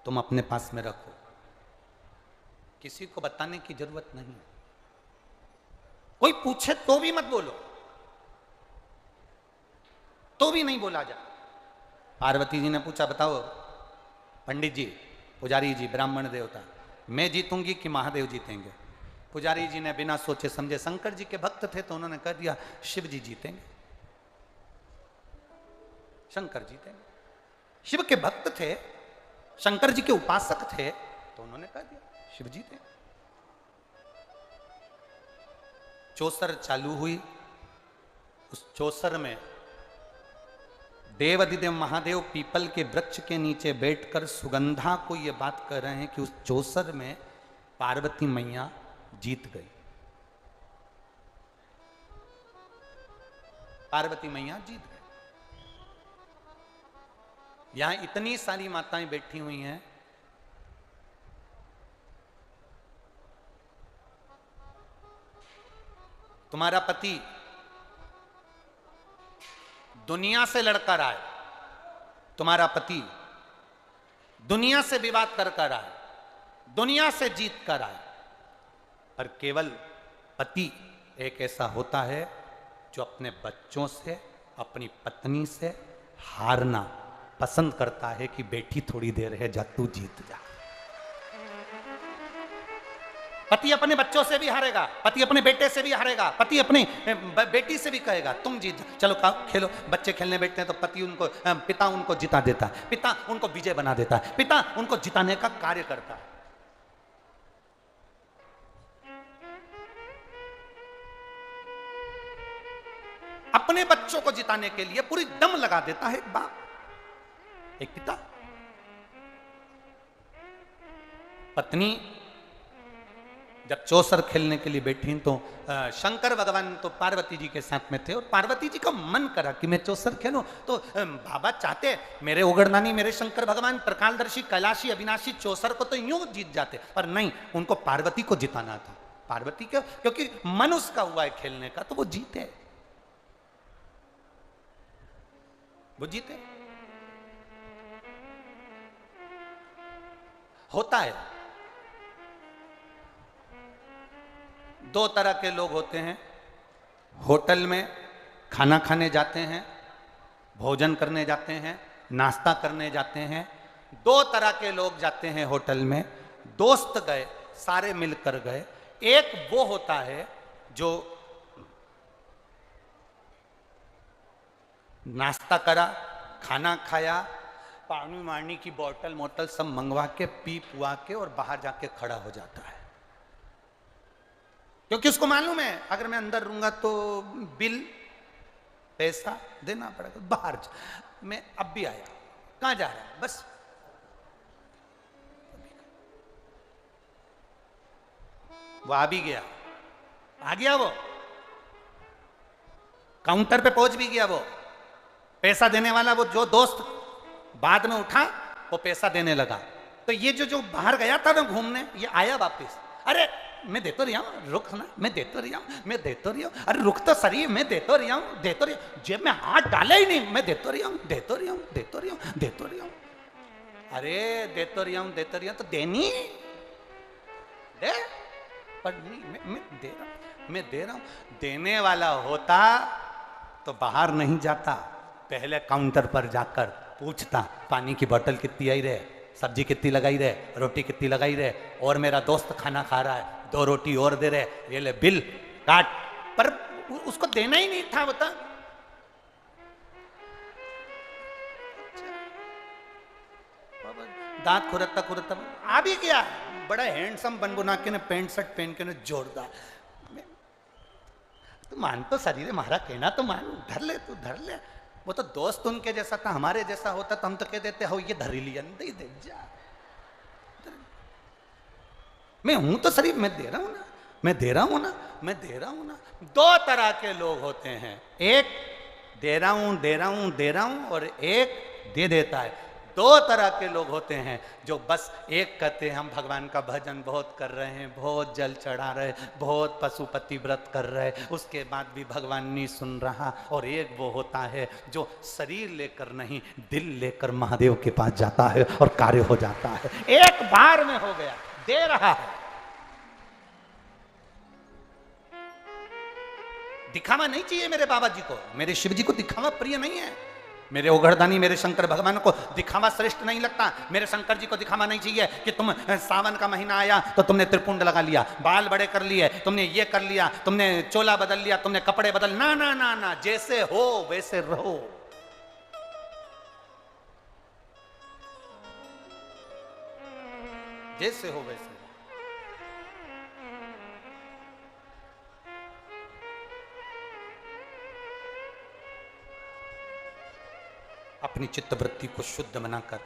तुम अपने पास में रखो, किसी को बताने की जरूरत नहीं। कोई पूछे तो भी मत बोलो, तो भी नहीं बोला जा। पार्वती जी ने पूछा बताओ पंडित जी, पुजारी जी, ब्राह्मण देवता, मैं जीतूंगी कि महादेव जीतेंगे? पुजारी जी ने बिना सोचे समझे, शंकर जी के भक्त थे तो उन्होंने कह दिया शिव जी जीतेंगे, शंकर जीतेंगे। शिव के भक्त थे, शंकर जी के उपासक थे, तो उन्होंने कह दिया शिव जीतेंगे। चौसर चालू हुई। उस चौसर में देवाधिदेव महादेव पीपल के वृक्ष के नीचे बैठकर सुगंधा को यह बात कर रहे हैं कि उस चौसर में पार्वती मैया जीत गई। पार्वती मैया जीत गई। यहां इतनी सारी माताएं बैठी हुई हैं, तुम्हारा पति दुनिया से लड़कर आए, तुम्हारा पति दुनिया से विवाद कर कर आए, दुनिया से जीत कर आए, पर केवल पति एक ऐसा होता है जो अपने बच्चों से, अपनी पत्नी से हारना पसंद करता है कि बेटी थोड़ी देर है, जा तू जीत जा। पति अपने बच्चों से भी हारेगा, पति अपने बेटे से भी हारेगा, पति अपनी बेटी से भी कहेगा तुम जीत, चलो खेलो। बच्चे खेलने बैठते हैं तो पति उनको, पिता उनको जिता देता है, पिता उनको विजय बना देता है, पिता उनको जिताने का कार्य करता है। अपने बच्चों को जिताने के लिए पूरी दम लगा देता है एक बाप, एक पिता। पत्नी जब चौसर खेलने के लिए बैठी तो शंकर भगवान तो पार्वती जी के साथ में थे, और पार्वती जी का मन करा कि मैं चौसर खेलूं, तो बाबा चाहते मेरे ओगड़नानी, मेरे शंकर भगवान त्रिकालदर्शी, कैलाशी, अविनाशी चौसर को तो यूं जीत जाते, पर नहीं, उनको पार्वती को जिताना था। पार्वती को, क्योंकि मन उसका हुआ है खेलने का, तो वो जीते, वो जीते। होता है, दो तरह के लोग होते हैं। होटल में खाना खाने जाते हैं, भोजन करने जाते हैं, नाश्ता करने जाते हैं। दो तरह के लोग जाते हैं होटल में। दोस्त गए, सारे मिलकर गए। एक वो होता है जो नाश्ता करा, खाना खाया, पानी वानी की बोतल मोटल सब मंगवा के पी पुआ के और बाहर जाके खड़ा हो जाता है, क्योंकि उसको मालूम है अगर मैं अंदर रहूंगा तो बिल, पैसा देना पड़ेगा। बाहर मैं अब भी आया, कहां जा रहा है, बस वो आ भी गया, आ गया, वो काउंटर पे पहुंच भी गया। वो पैसा देने वाला, वो जो दोस्त बाद में उठा, वो पैसा देने लगा। तो ये जो बाहर गया था ना घूमने, ये आया वापस। अरे मैं देतो रहा हूं, रुक ना, मैं देतो रहा हूं, मैं देतो रहा हूं, अरे रुक तो सही, मैं देतो रहा हूं, देतो रहा हूं, जेब में हाथ डाला ही नहीं, मैं देतो रहा हूं, देतो रहा हूं, देतो रहा हूं, देतो रहा हूं। अरे देतो रहा हूं, देतो रहा हूं, तो देनी दे, पर नहीं, मैं दे रहा हूं, मैं दे रहा हूं। देने वाला होता तो बाहर नहीं जाता, पहले काउंटर पर जाकर पूछता पानी की बोतल कितनी आई रहे, सब्जी कितनी लगाई रहे, रोटी कितनी लगाई रहे, और मेरा दोस्त खाना खा रहा है, 2 रोटी और दे रहे, ये ले बिल, काट, पर उसको देना ही नहीं था, बता। दांत खुरता खुरता आ भी गया, बड़ा हैंडसम बन बुना के ने, पैंट शर्ट पहन के ने, जोरदार। तू मान तो शरीर मारा, कहना तो मान, धर ले तू, धर ले। वो तो दोस्त उनके जैसा था, हमारे जैसा होता तो हम तो कह देते हो ये धर ही लिया, नहीं दे जा। मैं हूं तो शरीर, मैं दे रहा हूं ना, मैं दे रहा हूं ना, मैं दे रहा हूं ना। दो तरह के लोग होते हैं, एक दे रहा हूं दे रहा हूं दे रहा हूं, और एक दे देता है। दो तरह के लोग होते हैं, जो बस एक कहते हैं हम भगवान का भजन बहुत कर रहे हैं, बहुत जल चढ़ा रहे, बहुत पशुपति व्रत कर रहे, उसके बाद भी भगवान नहीं सुन रहा। और एक वो होता है जो शरीर लेकर नहीं, दिल लेकर महादेव के पास जाता है और कार्य हो जाता है, एक बार में हो गया, दे रहा है। दिखावा नहीं चाहिए मेरे बाबा जी को, मेरे शिव जी को दिखावा प्रिय नहीं है। मेरे ओघड़दानी, मेरे शंकर भगवान को दिखावा श्रेष्ठ नहीं लगता। मेरे शंकर जी को दिखावा नहीं चाहिए कि तुम सावन का महीना आया तो तुमने त्रिपुंड लगा लिया, बाल बड़े कर लिए, तुमने ये कर लिया, तुमने चोला बदल लिया, तुमने कपड़े बदल, ना ना ना ना, जैसे हो वैसे रहो। जैसे हो वैसे। अपनी चित्तवृत्ति को शुद्ध बनाकर,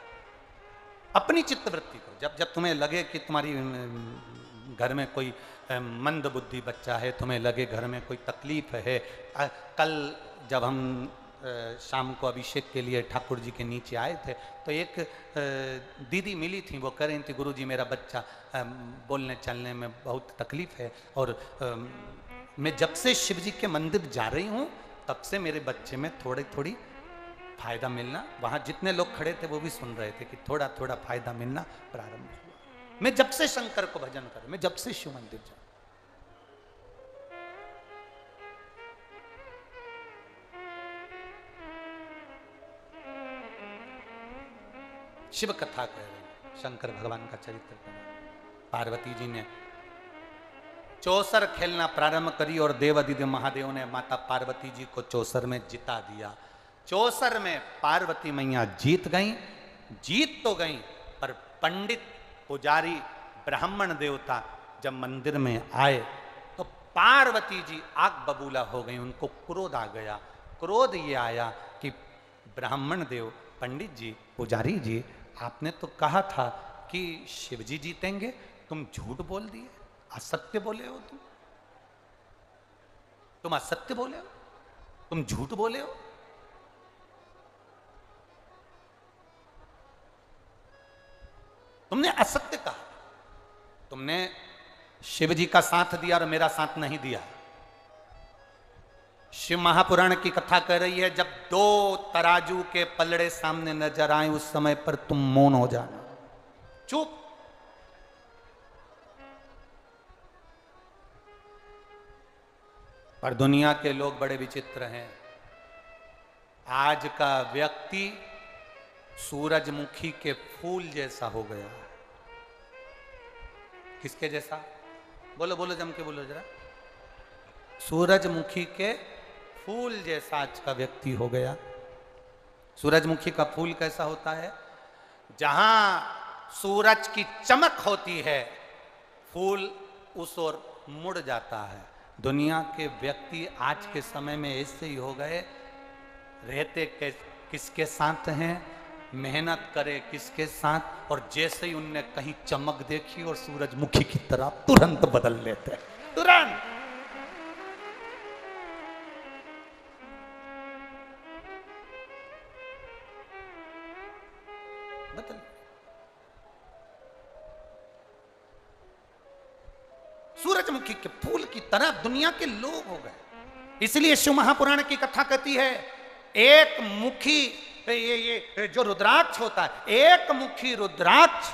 अपनी चित्तवृत्ति को, जब जब तुम्हें लगे कि तुम्हारी घर में कोई मंद बुद्धि बच्चा है, तुम्हें लगे घर में कोई तकलीफ है। कल जब हम शाम को अभिषेक के लिए ठाकुर जी के नीचे आए थे, तो एक दीदी मिली थी, वो कह रही थी गुरुजी मेरा बच्चा बोलने चलने में बहुत तकलीफ है, और मैं जब से शिव जी के मंदिर जा रही हूँ तब से मेरे बच्चे में थोड़ी थोड़ी फायदा मिलना, वहां जितने लोग खड़े थे वो भी सुन रहे थे कि थोड़ा थोड़ा फायदा मिलना प्रारंभ हुआ। मैं जब से शंकर को भजन कर, मैं जब से शिव मंदिर जाऊं, शिव कथा कह रहे हैं, शंकर भगवान का चरित्र कह रहे हैं। पार्वती जी ने चौसर खेलना प्रारंभ करी और देवादिदेव महादेव ने माता पार्वती जी को चौसर में जिता दिया। चौसर में पार्वती मैया जीत गई, जीत तो गई, पर पंडित पुजारी ब्राह्मण देवता जब मंदिर में आए तो पार्वती जी आग बबूला हो गई, उनको क्रोध आ गया। क्रोध ये आया कि ब्राह्मण देव, पंडित जी, पुजारी जी, आपने तो कहा था कि शिव जी जीतेंगे, तुम झूठ बोल दिए, असत्य बोले हो, तुम असत्य बोले हो, तुम झूठ बोले हो। तुमने असत्य कहा, तुमने शिव जी का साथ दिया और मेरा साथ नहीं दिया। शिव महापुराण की कथा कह रही है, जब दो तराजू के पलड़े सामने नजर आए उस समय पर तुम मौन हो जाना, चुप। पर दुनिया के लोग बड़े विचित्र हैं। आज का व्यक्ति सूरजमुखी के फूल जैसा हो गया। किसके जैसा? बोलो बोलो, जम के बोलो जरा। सूरजमुखी के फूल जैसा आज का व्यक्ति हो गया। सूरजमुखी का फूल कैसा होता है? जहां सूरज की चमक होती है, फूल उस ओर मुड़ जाता है। दुनिया के व्यक्ति आज के समय में ऐसे ही हो गए, रहते किसके साथ हैं, मेहनत करे किसके साथ, और जैसे ही उनने कहीं चमक देखी और सूरजमुखी की तरह तुरंत बदल लेते हैं, तुरंत। बदल। सूरजमुखी के फूल की तरह दुनिया के लोग हो गए। इसलिए शिव महापुराण की कथा कहती है, एक मुखी, ये जो रुद्राक्ष होता है, एक मुखी रुद्राक्ष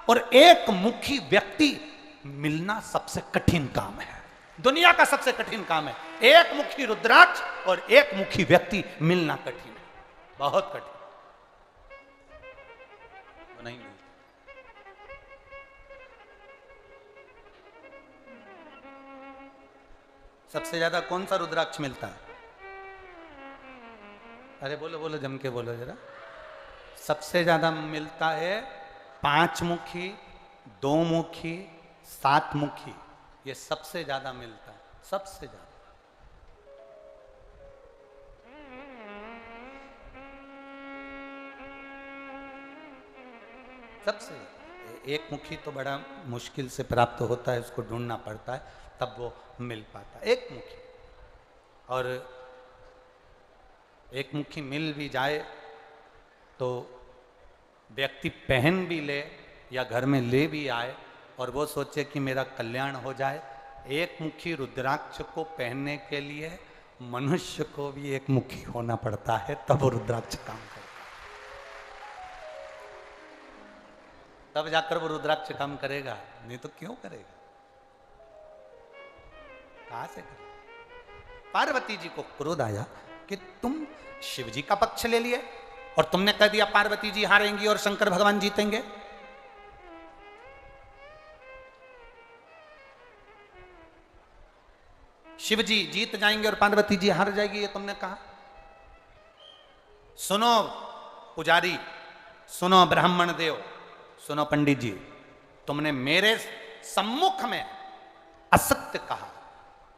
और एक मुखी व्यक्ति मिलना सबसे कठिन काम है। दुनिया का सबसे कठिन काम है। एक मुखी रुद्राक्ष और एक मुखी व्यक्ति मिलना कठिन है, बहुत कठिन। वो नहीं मिलता। सबसे ज्यादा कौन सा रुद्राक्ष मिलता है? अरे बोलो बोलो, जम के बोलो जरा। सबसे ज्यादा मिलता है 5 मुखी, 2 मुखी, 7 मुखी, ये सबसे ज्यादा मिलता है, सबसे ज्यादा। सबसे एक मुखी तो बड़ा मुश्किल से प्राप्त होता है, उसको ढूंढना पड़ता है, तब वो मिल पाता है, एक मुखी। और एक मुखी मिल भी जाए तो व्यक्ति पहन भी ले या घर में ले भी आए और वो सोचे कि मेरा कल्याण हो जाए, एक मुखी रुद्राक्ष को पहनने के लिए मनुष्य को भी एक मुखी होना पड़ता है, तब वो रुद्राक्ष काम करता है। तब जाकर वो रुद्राक्ष काम करेगा, नहीं तो क्यों करेगा? कहां से करेगा? पार्वती जी को क्रोध आया कि तुम शिव जी का पक्ष ले लिए और तुमने कह दिया पार्वती जी हारेंगी और शंकर भगवान जीतेंगे। शिव जी जीत जाएंगे और पार्वती जी हार जाएगी, ये तुमने कहा। सुनो पुजारी, सुनो ब्राह्मण देव, सुनो पंडित जी, तुमने मेरे सम्मुख में असत्य कहा।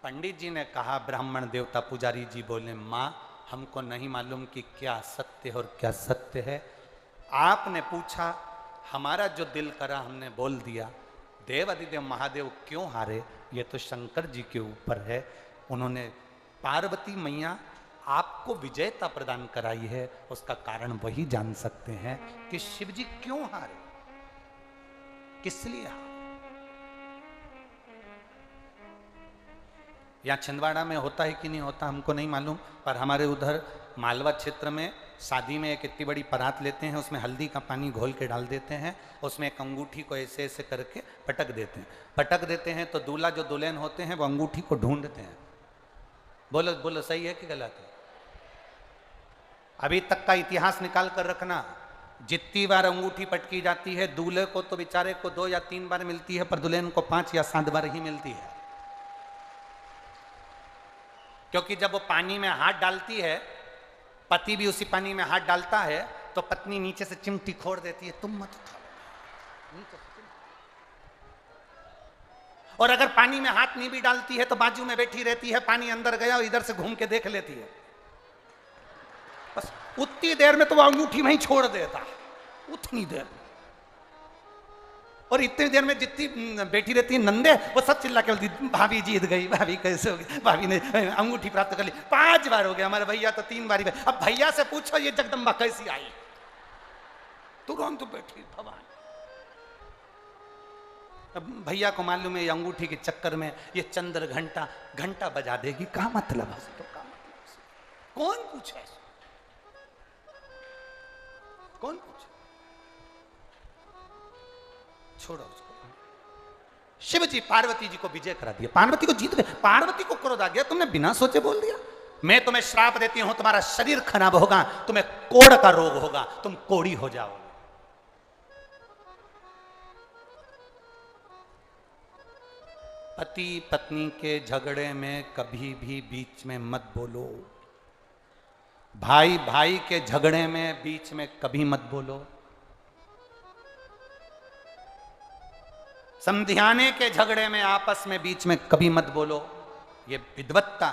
पंडित जी ने कहा, ब्राह्मण देवता पुजारी जी बोले, मां हमको नहीं मालूम कि क्या सत्य है और क्या सत्य है। आपने पूछा, हमारा जो दिल करा हमने बोल दिया। देव अधिदेव महादेव क्यों हारे, ये तो शंकर जी के ऊपर है। उन्होंने पार्वती मैया आपको विजयता प्रदान कराई है, उसका कारण वही जान सकते हैं कि शिव जी क्यों हारे, किस लिए हारे। या छिंदवाड़ा में होता है कि नहीं होता हमको नहीं मालूम, पर हमारे उधर मालवा क्षेत्र में शादी में एक इतनी बड़ी परात लेते हैं, उसमें हल्दी का पानी घोल के डाल देते हैं, उसमें एक अंगूठी को ऐसे ऐसे करके पटक देते हैं। पटक देते हैं तो दूल्हा जो दुल्हन होते हैं वो अंगूठी को ढूंढते हैं। बोलो बोलो, सही है कि गलत है? अभी तक का इतिहास निकाल कर रखना, जितनी बार अंगूठी पटकी जाती है दूल्हे को तो बेचारे को 2 या 3 बार मिलती है, पर दुल्हन को 5 या 7 बार ही मिलती है। क्योंकि जब वो पानी में हाथ डालती है, पति भी उसी पानी में हाथ डालता है, तो पत्नी नीचे से चिमटी खोड़ देती है, तुम मत उठाओ नीचे से। और अगर पानी में हाथ नहीं भी डालती है तो बाजू में बैठी रहती है, पानी अंदर गया और इधर से घूम के देख लेती है। बस उतनी देर में तो वो अंगूठी वहीं छोड़ देता, उतनी देर में। और इतनी देर में जितनी बैठी रहती है नंदे, वो सब चिल्ला के बोलती, भाभी जीत गई, भाभी कैसे हो गई, भाभी ने अंगूठी प्राप्त कर ली। 5 बार हो गया, हमारे भैया तो 3 बार ही। अब भैया से पूछो ये जगदम्बा कैसी आई, तुरंत तो बैठी भगवान। अब भैया को मालूम है ये अंगूठी के चक्कर में ये चंद्र घंटा घंटा बजा देगी, क्या मतलब है? तो क्या मतलब, कौन पूछे, कौन पूछे? छोड़ो उसको। शिव जी पार्वती जी को विजय करा दिया, पार्वती को जीत गए। पार्वती को क्रोध आ गया, तुमने बिना सोचे बोल दिया। मैं तुम्हें श्राप देती हूं, तुम्हारा शरीर खराब होगा, तुम्हें कोढ़ का रोग होगा, तुम कोढ़ी हो जाओगे। पति पत्नी के झगड़े में कभी भी बीच में मत बोलो। भाई भाई के झगड़े में बीच में कभी मत बोलो। समधियाने के झगड़े में आपस में बीच में कभी मत बोलो। ये विद्वत्ता,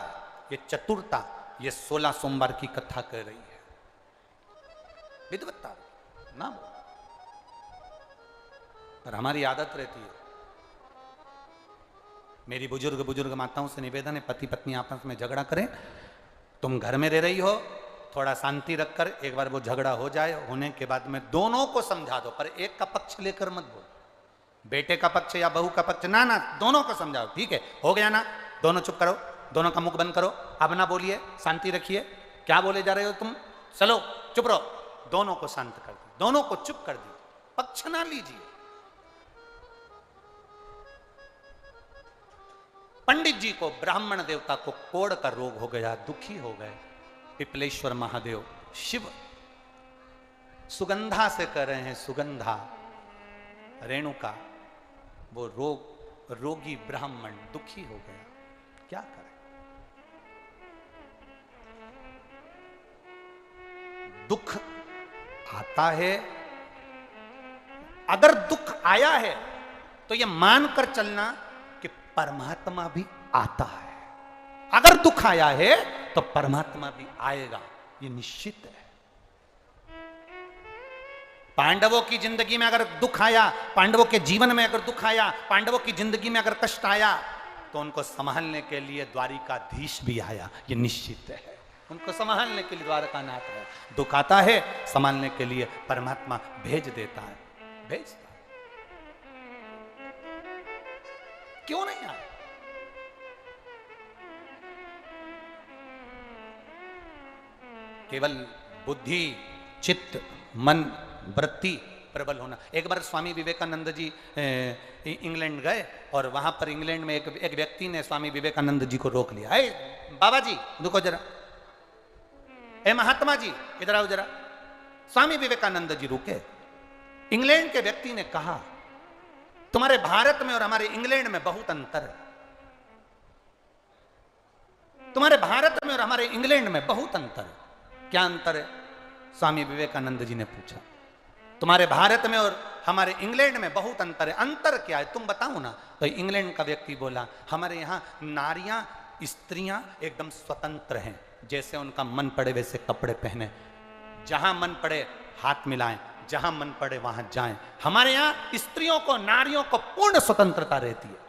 ये चतुरता, ये 16 सोमवार की कथा कह रही है। विद्वत्ता ना बोलो, पर हमारी आदत रहती है। मेरी बुजुर्ग माताओं से निवेदन है, पति पत्नी आपस में झगड़ा करें, तुम घर में रह रही हो, थोड़ा शांति रखकर एक बार वो झगड़ा हो जाए, होने के बाद में दोनों को समझा दो, पर एक का पक्ष लेकर मत बोलो। बेटे का पक्ष या बहू का पक्ष ना, दोनों को समझाओ। ठीक है, हो गया ना, दोनों चुप करो, दोनों का मुख बंद करो, अब ना बोलिए, शांति रखिए। क्या बोले जा रहे हो तुम, चलो चुप रहो। दोनों को शांत कर दी, दोनों को चुप कर दी, पक्ष ना लीजिए। पंडित जी को, ब्राह्मण देवता को कोढ़ का रोग हो गया, दुखी हो गए। पिपलेश्वर महादेव शिव सुगंधा से कर रहे हैं, सुगंधा रेणुका, वो रोगी ब्राह्मण दुखी हो गया, क्या करे। दुख आता है, अगर दुख आया है तो यह मानकर चलना कि परमात्मा भी आता है। अगर दुख आया है तो परमात्मा भी आएगा, यह निश्चित है। पांडवों की जिंदगी में अगर दुख आया, पांडवों के जीवन में अगर दुख आया, पांडवों की जिंदगी में अगर कष्ट आया, तो उनको संभालने के लिए द्वारिकाधीश भी आया, ये निश्चित है। उनको संभालने के लिए द्वारकानाथ है। दुख आता है, संभालने के लिए परमात्मा भेज देता है, भेजता है। क्यों नहीं आया? केवल बुद्धि, चित्त, मन, वृत्ति प्रबल होना। एक बार स्वामी विवेकानंद जी इंग्लैंड गए और वहां पर इंग्लैंड में एक व्यक्ति ने स्वामी विवेकानंद जी को रोक लिया। अरे बाबा जी रुको जरा, ए महात्मा जी इधर आओ जरा। स्वामी विवेकानंद जी रुके। इंग्लैंड के व्यक्ति ने कहा, तुम्हारे भारत में और हमारे इंग्लैंड में बहुत अंतर है। तुम्हारे भारत में और हमारे इंग्लैंड में बहुत अंतर है। क्या अंतर है? स्वामी विवेकानंद जी ने पूछा। तुम्हारे भारत में और हमारे इंग्लैंड में बहुत अंतर है। अंतर क्या है तुम बताओ ना। तो इंग्लैंड का व्यक्ति बोला, हमारे यहां नारियां, स्त्रियां एकदम स्वतंत्र हैं, जैसे उनका मन पड़े वैसे कपड़े पहने, जहां मन पड़े हाथ मिलाएं, जहां मन पड़े वहां जाएं। हमारे यहां स्त्रियों को, नारियों को पूर्ण स्वतंत्रता रहती है।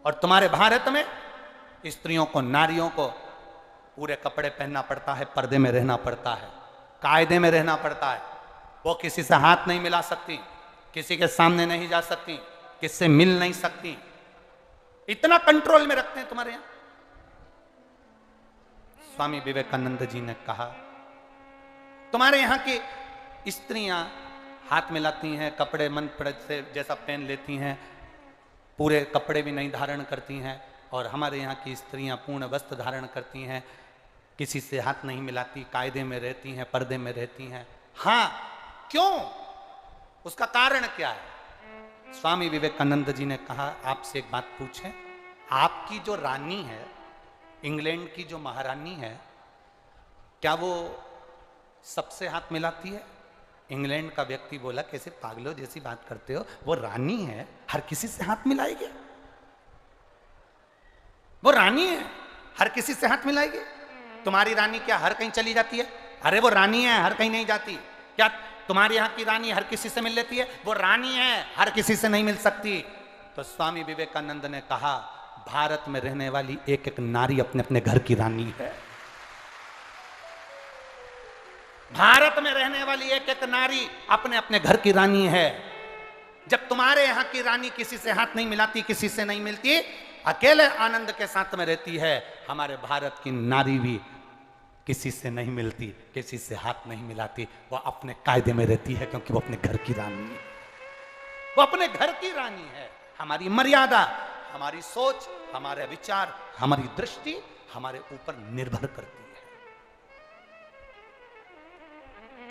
और तुम्हारे भारत में स्त्रियों को, नारियों को पूरे कपड़े पहनना पड़ता है, पर्दे में रहना पड़ता है, कायदे में रहना पड़ता है। वो किसी से हाथ नहीं मिला सकती, किसी के सामने नहीं जा सकती, किससे मिल नहीं सकती। इतना कंट्रोल में रखते हैं तुम्हारे यहां। स्वामी विवेकानंद जी ने कहा, तुम्हारे यहां की स्त्रियां हाथ मिलाती हैं, कपड़े मन पड़े से जैसा पहन लेती हैं, पूरे कपड़े भी नहीं धारण करती हैं। और हमारे यहाँ की स्त्रियां पूर्ण वस्त्र धारण करती हैं, किसी से हाथ नहीं मिलाती, कायदे में रहती हैं, पर्दे में रहती हैं। हाँ, क्यों? उसका कारण क्या है? स्वामी विवेकानंद जी ने कहा, आपसे एक बात पूछें, आपकी जो रानी है, इंग्लैंड की जो महारानी है, क्या वो सबसे हाथ मिलाती है? इंग्लैंड का व्यक्ति बोला, कैसे पागलों जैसी बात करते हो, वो रानी है, हर किसी से हाथ मिलाएगी? वो रानी है, हर किसी से हाथ मिलाएगी? तुम्हारी रानी क्या हर कहीं चली जाती है? अरे वो रानी है, हर कहीं नहीं जाती। क्या तुम्हारे यहाँ की रानी हर किसी से मिल लेती है? वो रानी है, हर किसी से नहीं मिल सकती। तो स्वामी विवेकानंद ने कहा, भारत में रहने वाली एक एक नारी अपने अपने घर की रानी है। भारत में रहने वाली एक एक नारी अपने अपने घर की रानी है। जब तुम्हारे यहाँ की रानी किसी से हाथ नहीं मिलाती, किसी से नहीं मिलती, अकेले आनंद के साथ में रहती है, हमारे भारत की नारी भी किसी से नहीं मिलती, किसी से हाथ नहीं मिलाती, वो अपने कायदे में रहती है, क्योंकि वो अपने घर की रानी है। वो अपने घर की रानी है। हमारी मर्यादा, हमारी सोच, हमारे विचार, हमारी दृष्टि हमारे ऊपर निर्भर करती है,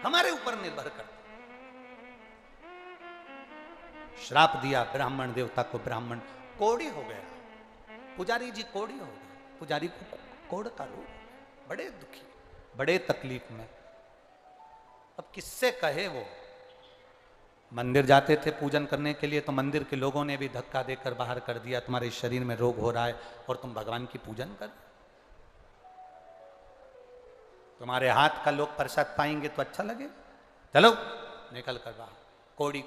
हमारे ऊपर निर्भर करती है। श्राप दिया ब्राह्मण देवता को, ब्राह्मण कोढ़ी हो गया, पुजारी जी कोढ़ी हो गए, पुजारी को कोढ़ का रोग, बड़े दुखी, बड़े तकलीफ में। अब किससे कहे? वो मंदिर जाते थे पूजन करने के लिए, तो मंदिर के लोगों ने भी धक्का देकर बाहर कर दिया, तुम्हारे शरीर में रोग हो रहा है और तुम भगवान की पूजन कर, तुम्हारे हाथ का लोग प्रसाद पाएंगे तो अच्छा लगेगा, चलो निकल कर बाहर। कोड़ी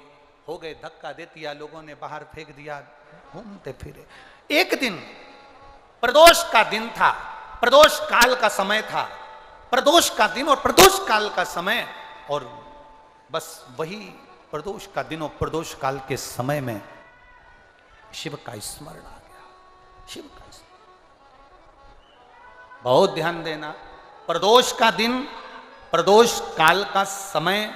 हो गए, धक्का दे दिया, लोगों ने बाहर फेंक दिया, घूमते फिरे। एक दिन प्रदोष का दिन था, प्रदोष काल का समय था, प्रदोष का दिन और प्रदोष काल का समय, और बस वही प्रदोष का दिन और प्रदोष काल के समय में शिव का स्मरण आ गया। शिव का स्मरण, बहुत ध्यान देना, प्रदोष का दिन, प्रदोष काल का समय,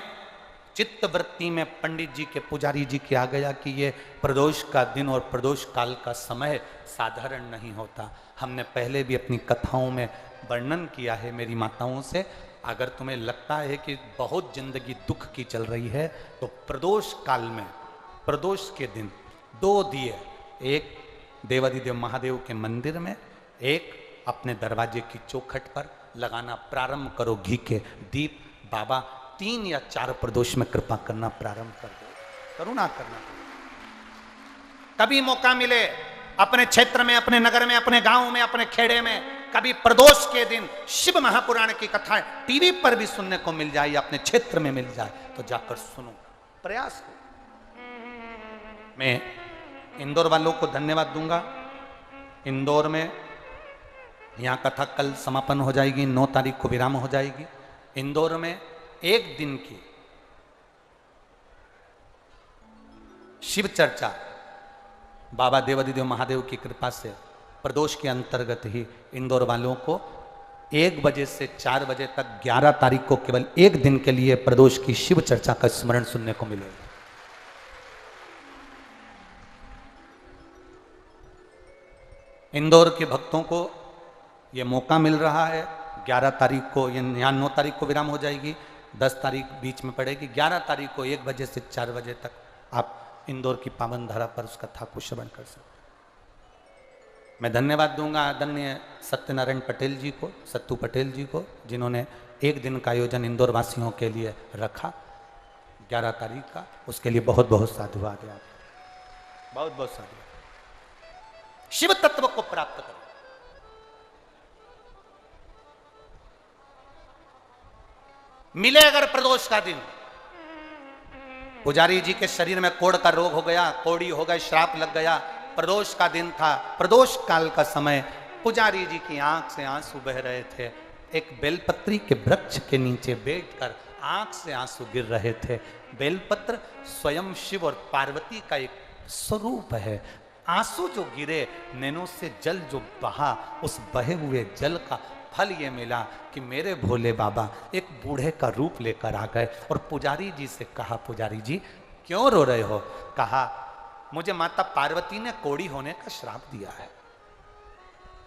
चित्त वृत्ति में पंडित जी के, पुजारी जी के आ गया कि ये प्रदोष का दिन और प्रदोष काल का समय साधारण नहीं होता। हमने पहले भी अपनी कथाओं में वर्णन किया है मेरी माताओं से। अगर तुम्हें लगता है कि बहुत जिंदगी दुख की चल रही है, तो प्रदोष काल में, प्रदोष के दिन 2 दिए, एक देवाधिदेव महादेव के मंदिर में, एक अपने दरवाजे की चौखट पर लगाना प्रारंभ करो। घी के दीप बाबा 3 या 4 प्रदोष में कृपा करना प्रारंभ कर दो, करुणा करना। कभी मौका मिले अपने क्षेत्र में, अपने नगर में, अपने गांव में, अपने खेड़े में, कभी प्रदोष के दिन शिव महापुराण की कथाएं टीवी पर भी सुनने को मिल जाए या अपने क्षेत्र में मिल जाए तो जाकर सुनो, प्रयास करो। मैं इंदौर वालों को धन्यवाद दूंगा। इंदौर में यहाँ कथा कल समापन हो जाएगी, 9 तारीख को विराम हो जाएगी। इंदौर में 1 दिन की शिव चर्चा बाबा देवादिदेव महादेव की कृपा से प्रदोष के अंतर्गत ही इंदौर वालों को 1 बजे से 4 बजे तक 11 तारीख को केवल 1 दिन के लिए प्रदोष की शिव चर्चा का स्मरण सुनने को मिलेगा। इंदौर के भक्तों को यह मौका मिल रहा है। 11 तारीख को, यहाँ 9 तारीख को विराम हो जाएगी, 10 तारीख बीच में पड़ेगी, 11 तारीख को 1 बजे से 4 बजे तक आप इंदौर की पावन धारा पर उस कथा को श्रवण कर सकते हैं। मैं धन्यवाद दूंगा आदरणीय सत्यनारायण पटेल जी को, सत्तू पटेल जी को, जिन्होंने 1 दिन का आयोजन इंदौर वासियों के लिए रखा 11 तारीख का। उसके लिए बहुत बहुत साधुवाद है आपको, बहुत बहुत साधुवाद। शिव तत्व को प्राप्त करो। मिले अगर प्रदोष का दिन, पुजारी जी के शरीर में कोढ़ का रोग हो गया, कोढ़ी हो गई, श्राप लग गया, प्रदोष का दिन था, प्रदोष काल का समय, पुजारी जी की आंख से आंसू बह रहे थे। एक बेलपत्री के वृक्ष के नीचे बैठकर आंख से आंसू गिर रहे थे। बेलपत्र स्वयं शिव और पार्वती का एक स्वरूप है। आंसू जो गिरे, नैनों से जल जो बहा, उस बहे हुए जल का फल ये मिला कि मेरे भोले बाबा एक बूढ़े का रूप लेकर आ गए और पुजारी जी से कहा, पुजारी जी क्यों रो रहे हो? कहा, मुझे माता पार्वती ने कोढ़ी होने का श्राप दिया है।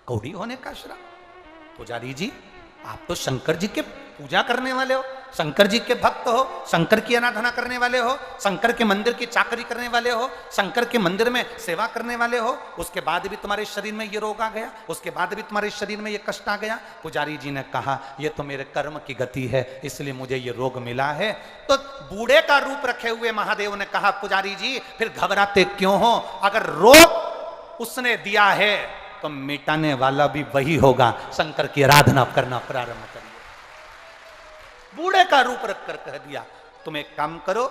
कोढ़ी होने का श्राप? पुजारी जी आप तो शंकर जी के पूजा करने वाले हो, शंकर जी के भक्त हो, शंकर की आराधना करने वाले हो, शंकर के मंदिर की चाकरी करने वाले हो, शंकर के मंदिर में सेवा करने वाले हो, उसके बाद भी तुम्हारे शरीर में ये रोग आ गया, उसके बाद भी तुम्हारे शरीर में ये कष्ट आ गया। पुजारी जी ने कहा, ये तो मेरे कर्म की गति है, इसलिए मुझे ये रोग मिला है। तो बूढ़े का रूप रखे हुए महादेव ने कहा, पुजारी जी फिर घबराते क्यों हो? अगर रोग उसने दिया है तो मिटाने वाला भी वही होगा। शंकर की आराधना करना प्रारंभ करिए। बूढ़े का रूप रखकर कह दिया, तुम एक काम करो,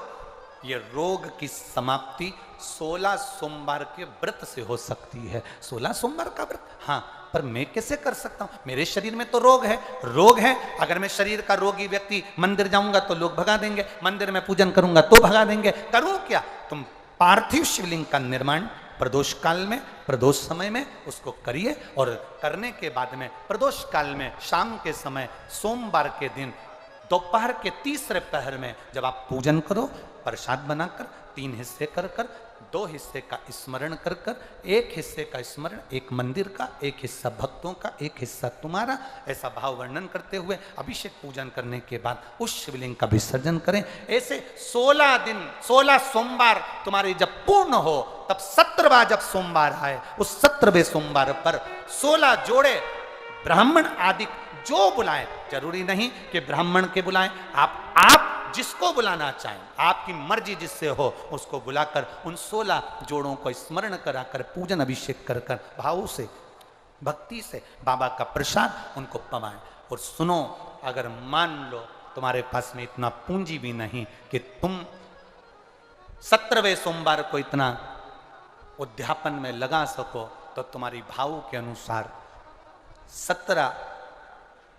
ये रोग की समाप्ति 16 सोमवार के व्रत से हो सकती है। 16 सोमवार का व्रत? हाँ, पर मैं कैसे कर सकता हूं? मेरे शरीर में तो रोग है, रोग है। अगर मैं शरीर का रोगी व्यक्ति मंदिर जाऊंगा तो लोग भगा देंगे, मंदिर में पूजन करूंगा तो भगा देंगे, करूं क्या? तुम पार्थिव शिवलिंग का निर्माण प्रदोष काल में, प्रदोष समय में उसको करिए, और करने के बाद में प्रदोष काल में शाम के समय सोमवार के दिन दोपहर के तीसरे पहर में जब आप पूजन करो, प्रसाद बनाकर 3 हिस्से कर कर, 2 हिस्से का स्मरण कर कर, 1 हिस्से का स्मरण एक मंदिर का, 1 हिस्सा भक्तों का, 1 हिस्सा तुम्हारा, ऐसा भाव वर्णन करते हुए अभिषेक पूजन करने के बाद उस शिवलिंग का विसर्जन करें। ऐसे 16 दिन, 16 सोमवार तुम्हारे जब पूर्ण हो, तब 17वां जब सोमवार आए, उस 17वें सोमवार पर 16 जोड़े ब्राह्मण आदि जो बुलाएं, जरूरी नहीं कि ब्राह्मण के बुलाएं, आप जिसको बुलाना चाहें, आपकी मर्जी जिससे हो उसको बुलाकर उन 16 जोड़ों को स्मरण कराकर पूजन अभिषेक कर कर भाव से, भक्ति से बाबा का प्रसाद उनको पवाएं। और सुनो, अगर मान लो तुम्हारे पास में इतना पूंजी भी नहीं कि तुम 17वें सोमवार को इतना उद्यापन में लगा सको, तो तुम्हारी भाव के अनुसार 17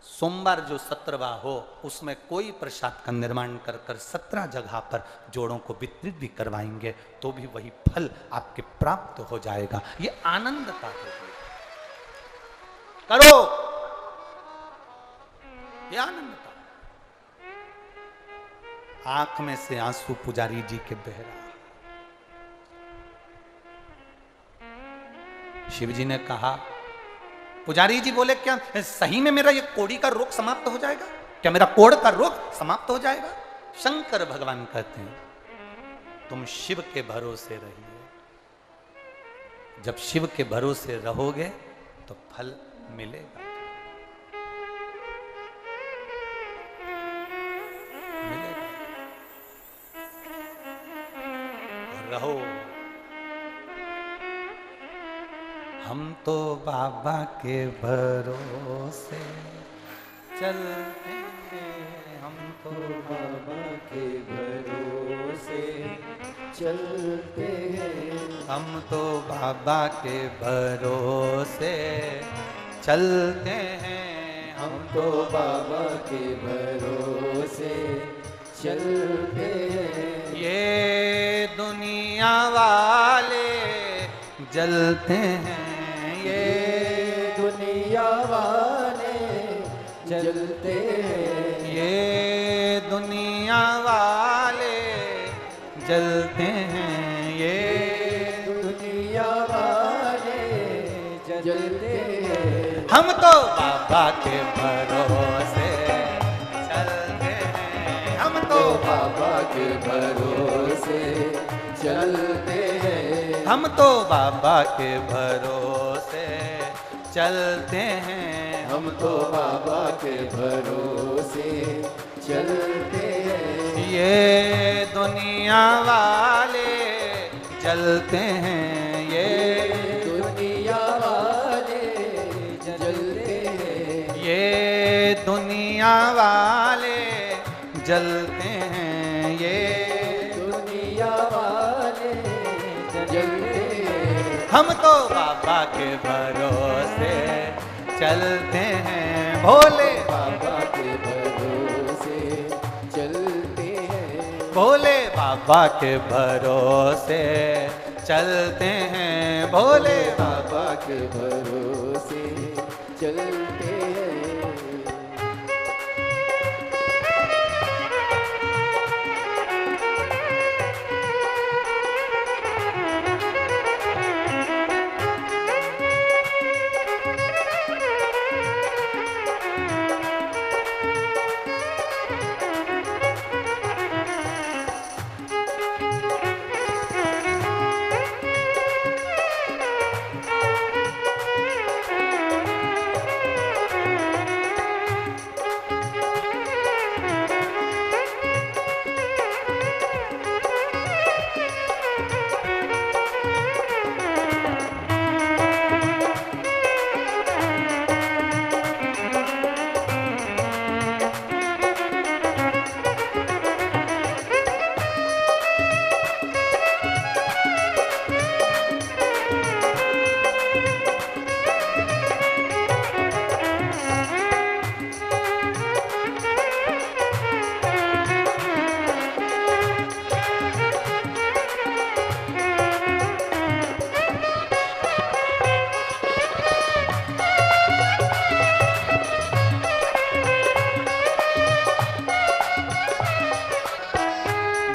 सोमवार जो 17वां हो, उसमें कोई प्रसाद का निर्माण कर कर 17 जगह पर जोड़ों को वितरित भी करवाएंगे तो भी वही फल आपके प्राप्त हो जाएगा। ये आनंद का होगी, करो, ये आनंद का। आंख में से आंसू पुजारी जी के बह रहा। शिव जी ने कहा, पुजारी जी बोले, क्या सही में मेरा ये कोढ़ी का रोग समाप्त हो जाएगा? क्या मेरा कोढ़ का रोग समाप्त हो जाएगा? शंकर भगवान कहते हैं, तुम शिव के भरोसे रहिए। जब शिव के भरोसे रहोगे तो फल मिलेगा। हम तो बाबा के भरोसे चलते हैं, हम तो बाबा के भरोसे चलते हैं, हम तो बाबा के भरोसे चलते हैं, हम तो बाबा के भरोसे चलते हैं। ये दुनिया वाले जलते हैं, ये दुनिया वाले जलते हैं, ये दुनिया वाले जलते हैं, ये दुनिया वाले जलते हैं। हम तो बाबा के भरोसे चलते हैं, हम तो बाबा के भरोसे चलते हैं, हम तो बाबा के भरोसे चलते हैं, हम तो बाबा के भरोसे चलते हैं। ये दुनिया वाले जलते हैं, ये दुनिया वाले जलते हैं, ये दुनिया वाले जलते हैं, ये दुनिया वाले जलते हैं। हम तो बाबा के भरोसे चलते हैं, भोले बाबा के भरोसे चलते हैं, भोले बाबा के भरोसे चलते हैं, भोले बाबा के भरोसे चलते हैं।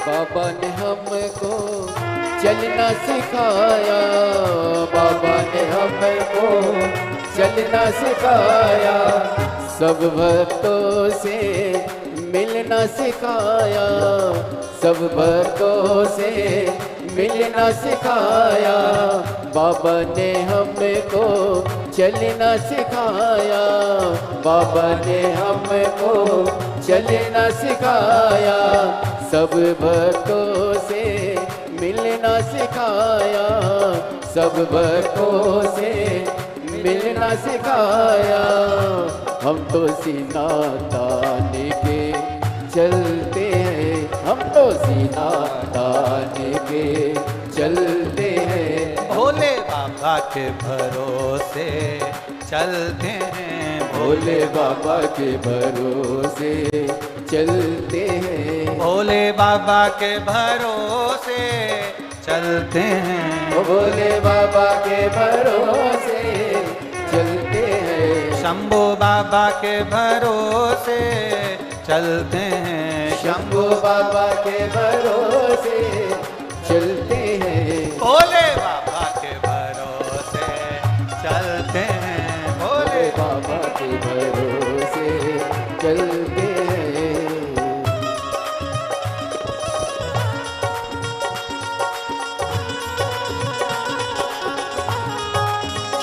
बाबा ने हमको चलना सिखाया, बाबा ने हमको चलना सिखाया, सब भक्तों से मिलना सिखाया, सब भक्तों से मिलना सिखाया। बाबा ने हमको चलना सिखाया, बाबा ने हमको चलना सिखाया, सब भक्तों से मिलना सिखाया, सब भक्तों से मिलना सिखाया। हम तो सीना तान के चलते हैं, हम तो सीना तान के चलते हैं, भोले बाबा के भरोसे चलते हैं, भोले बाबा के भरोसे चलते हैं, भोले बाबा के भरोसे चलते हैं, भोले बाबा के भरोसे चलते हैं, शंभू बाबा के भरोसे चलते हैं, शंभू बाबा के भरोसे चलते हैं, भोले बाबा के भरोसे चलते हैं, भोले बाबा के भरोसे चलते हैं।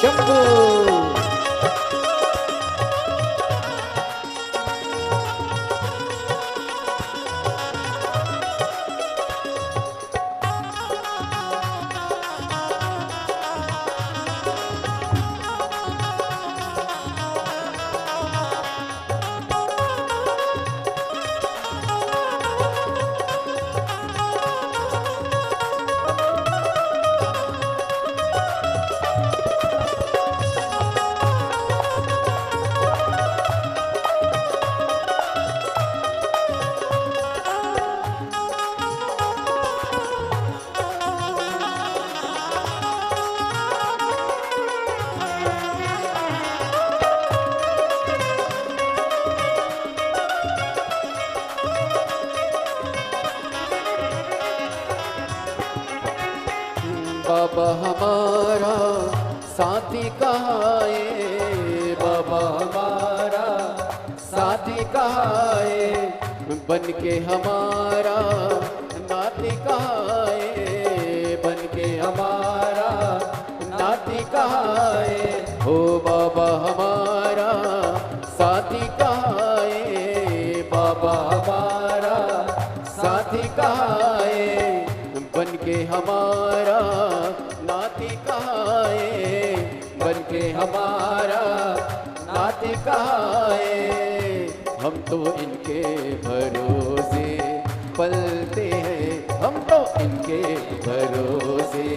शंभू हमारा साथी कहाँ है, बाबा हमारा साथी कहाँ है, बन के हमारा नाती कहाँ है, बन के हमारा नाती कहाँ है, हो बाबा हमारा साथी कहाँ है, बाबा हमारा साथी कहाँ है, बन के हमारा नाती कहाँ है, बन के हमारा नाती कहाँ है, हम तो इनके भरोसे पलते हैं, हम तो इनके भरोसे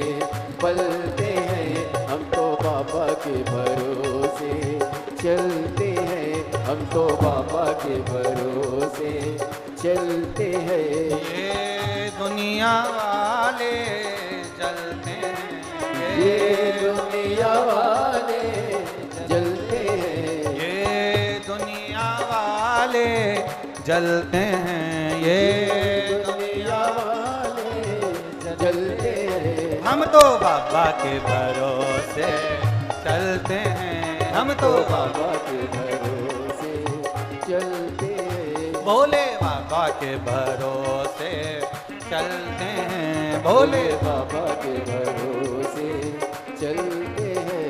पलते हैं, हम तो बाबा के भरोसे चलते हैं, हम तो बाबा के भरोसे चलते हैं। ये दुनिया वाले जलते हैं, ये दुनिया वाले जलते हैं, ये दुनिया वाले जलते हैं, ये दुनिया वाले जलते हैं, हम तो बाबा के भरोसे चलते हैं, हम तो बाबा के भरोसे चलते हैं, भोले बाबा के भरोसे चलते हैं, भोले बाबा के भरोसे चलते हैं।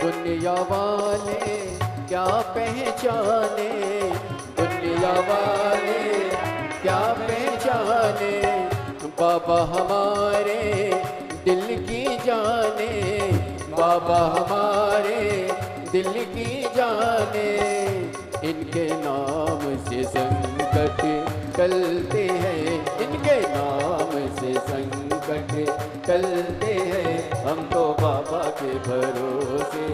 दुनिया वाले क्या पहचाने, दुनिया वाले क्या पहचाने, बाबा हमारे दिल की जाने, बाबा हमारे दिल की जाने, इनके नाम से संकट टलते हैं, इनके नाम से संकट टलते हैं, हम तो बाबा के भरोसे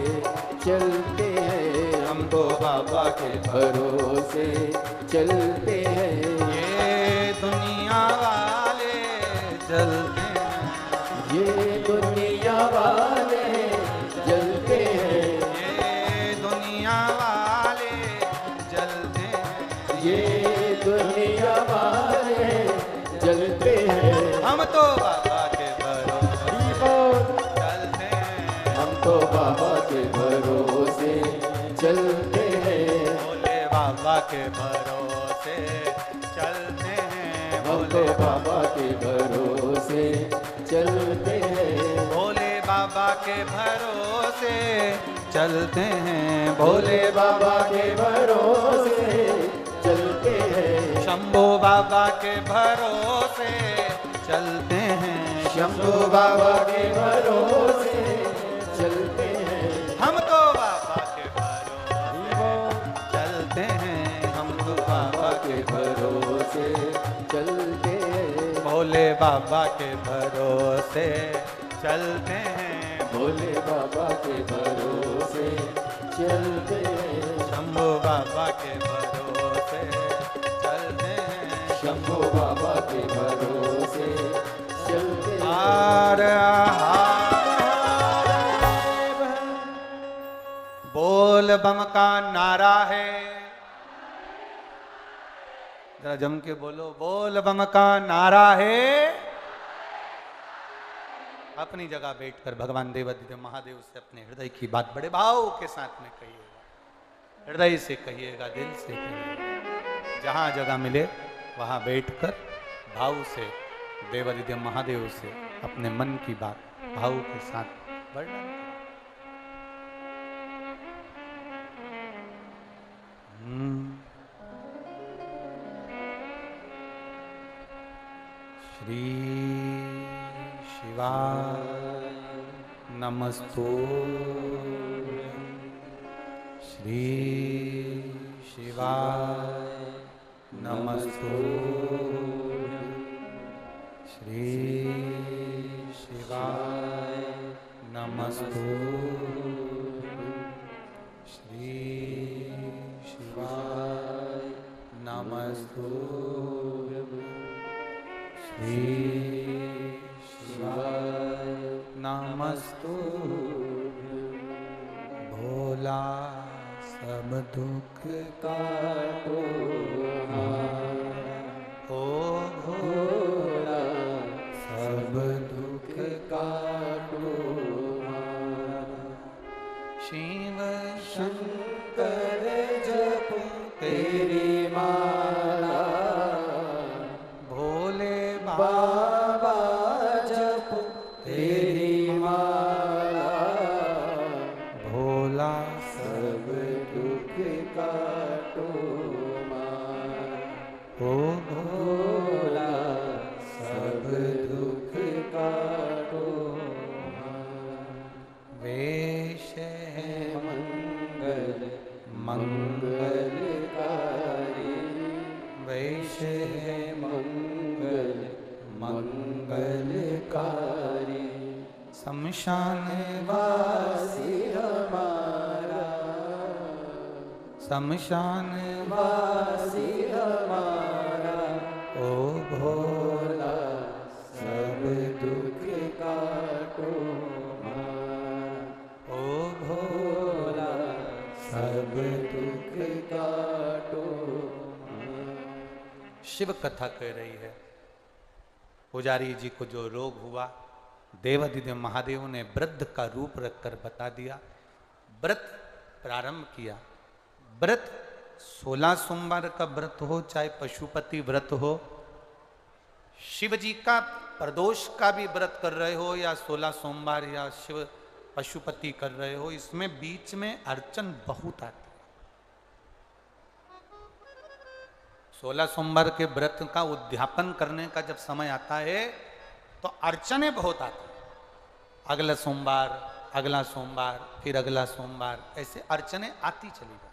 चलते हैं, हम तो बाबा के भरोसे चलते हैं। ये दुनिया वाले जलते हैं, ये दुनिया वाले जलते हैं, ये दुनिया वाले जलते हैं, ये दुनिया वाले जलते हैं, हम तो बाबा के भरोसे चलते हैं, हम तो बाबा के भरोसे चलते हैं, भोले बाबा के भरोसे चलते हैं, हम तो बाबा के भरोसे चलते हैं, भोले बाबा के भरोसे चलते हैं, भोले बाबा के भरोसे चलते हैं, शंभो बाबा के भरोसे चलते हैं, शंभू बाबा के भरोसे चलते हैं, हम तो बाबा के भरोसे चलते हैं, हम तो बाबा के भरोसे चलते हैं, भोले बाबा के भरोसे चलते हैं, भोले बाबा के भरोसे चलते हैं, शंभो बाबा के भरोसे चलते हैं, शंभू बाबा के भरोसे चलते हैं। हार हार बोल बम का नारा है। जरा जम के बोलो, बोल बम का नारा है। अपनी जगह बैठकर भगवान देवादिदेव महादेव से अपने हृदय की बात बड़े भाव के साथ में कहिएगा, हृदय से कहिएगा, दिल से कहिएगा। जहां जगह मिले वहां बैठकर भाव से देवादिदेव महादेव से अपने मन की बात भाव के साथ वर्णन। श्री शिवाय नमस्तुभ्यं, श्री शिवाय नमस्तुभ्यं, श्री शिवाय नमस्तुभ्यं, श्री शिवाय नमस्तुभ्यं, श्री शिवाय नमस्तुभ्यं। भोला सब दुख काटो ओ भोला सब दुख काटो। शिव शंकर जप तेरी माला, भोले बाबा जप तेरी माला, भोला सब दुख काटो ओ भोला सब दुख काटो। वेश है मंगल मंगलकारी, वेश है मंगल मंगलकारी। शमशान वासी हमारा, शमशान वासी हमारा, ओ भोला सब दुख काटो ओ भोला सब दुख काटो। शिव कथा कह रही है, पुजारी जी को जो रोग हुआ देवादिदेव महादेव ने वृद्ध का रूप रखकर बता दिया। व्रत प्रारंभ किया। व्रत 16 सोमवार का व्रत हो चाहे पशुपति व्रत हो, शिव जी का प्रदोष का भी व्रत कर रहे हो या 16 सोमवार या शिव पशुपति कर रहे हो, इसमें बीच में अर्चन बहुत आती है। 16 सोमवार के व्रत का उद्यापन करने का जब समय आता है तो अर्चने बहुत आती है। अगला सोमवार, अगला सोमवार, फिर अगला सोमवार, ऐसे अर्चने आती चली जाती,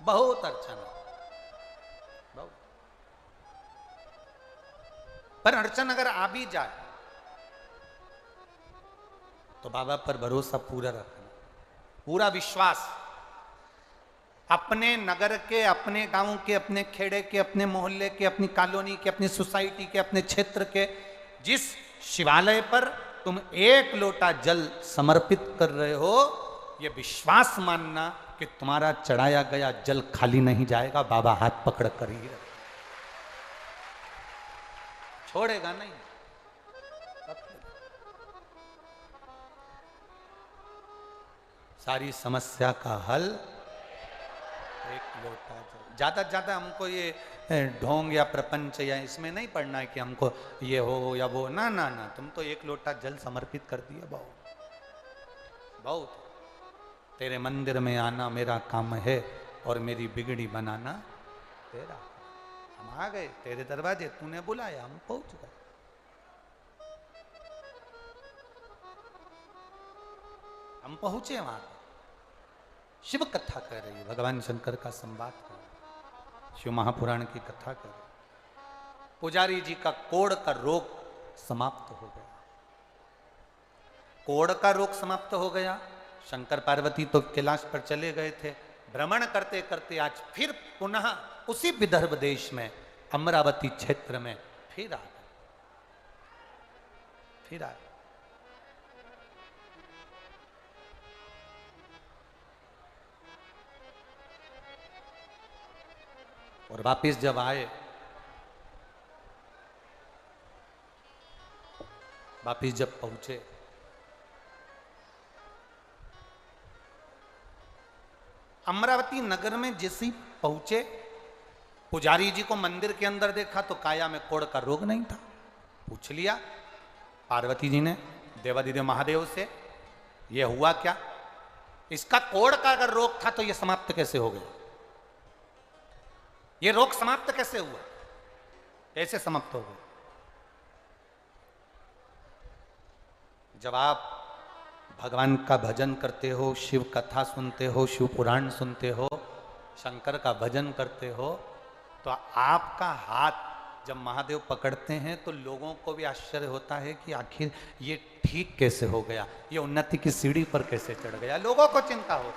बहुत अर्चना बहुत। पर अर्चन अगर आ भी जाए तो बाबा पर भरोसा पूरा रखना, पूरा विश्वास। अपने नगर के, अपने गांव के, अपने खेड़े के, अपने मोहल्ले के, अपनी कॉलोनी के, अपनी सोसाइटी के, अपने क्षेत्र के जिस शिवालय पर तुम 1 लोटा जल समर्पित कर रहे हो, यह विश्वास मानना कि तुम्हारा चढ़ाया गया जल खाली नहीं जाएगा। बाबा हाथ पकड़ कर ही छोड़ेगा नहीं। सारी समस्या का हल 1 लोटा जल। ज्यादा ज्यादा हमको ये ढोंग या प्रपंच या इसमें नहीं पढ़ना है कि हमको ये हो या वो, ना ना ना, तुम तो 1 लोटा जल समर्पित कर दिया, बहुत बहुत। तेरे मंदिर में आना मेरा काम है और मेरी बिगड़ी बनाना तेरा। हम आ गए तेरे दरवाजे, तूने बुलाया, हम पहुंच गए। हम पहुंचे वहां। शिव कथा कह रही है, भगवान शंकर का संवाद कर रही है, शिव महापुराण की कथा कर रही है। पुजारी जी का कोढ़ का रोग समाप्त हो गया। कोढ़ का रोग समाप्त हो गया। शंकर पार्वती तो कैलाश पर चले गए थे, भ्रमण करते करते आज फिर पुनः उसी विदर्भ देश में अमरावती क्षेत्र में फिर आ गए, फिर आ गए। और वापिस जब आए, वापिस जब पहुंचे, अमरावती नगर में जैसे ही पहुंचे, पुजारी जी को मंदिर के अंदर देखा तो काया में कोढ़ का रोग नहीं था। पूछ लिया पार्वती जी ने देवादिदेव महादेव से, ये हुआ क्या? इसका कोढ़ का अगर रोग था तो ये समाप्त कैसे हो गया? ये रोग समाप्त कैसे हुआ? कैसे समाप्त हो गया? जब आप भगवान का भजन करते हो, शिव कथा सुनते हो, शिव पुराण सुनते हो, शंकर का भजन करते हो, तो आपका हाथ जब महादेव पकड़ते हैं तो लोगों को भी आश्चर्य होता है कि आखिर ये ठीक कैसे हो गया, ये उन्नति की सीढ़ी पर कैसे चढ़ गया। लोगों को चिंता हो,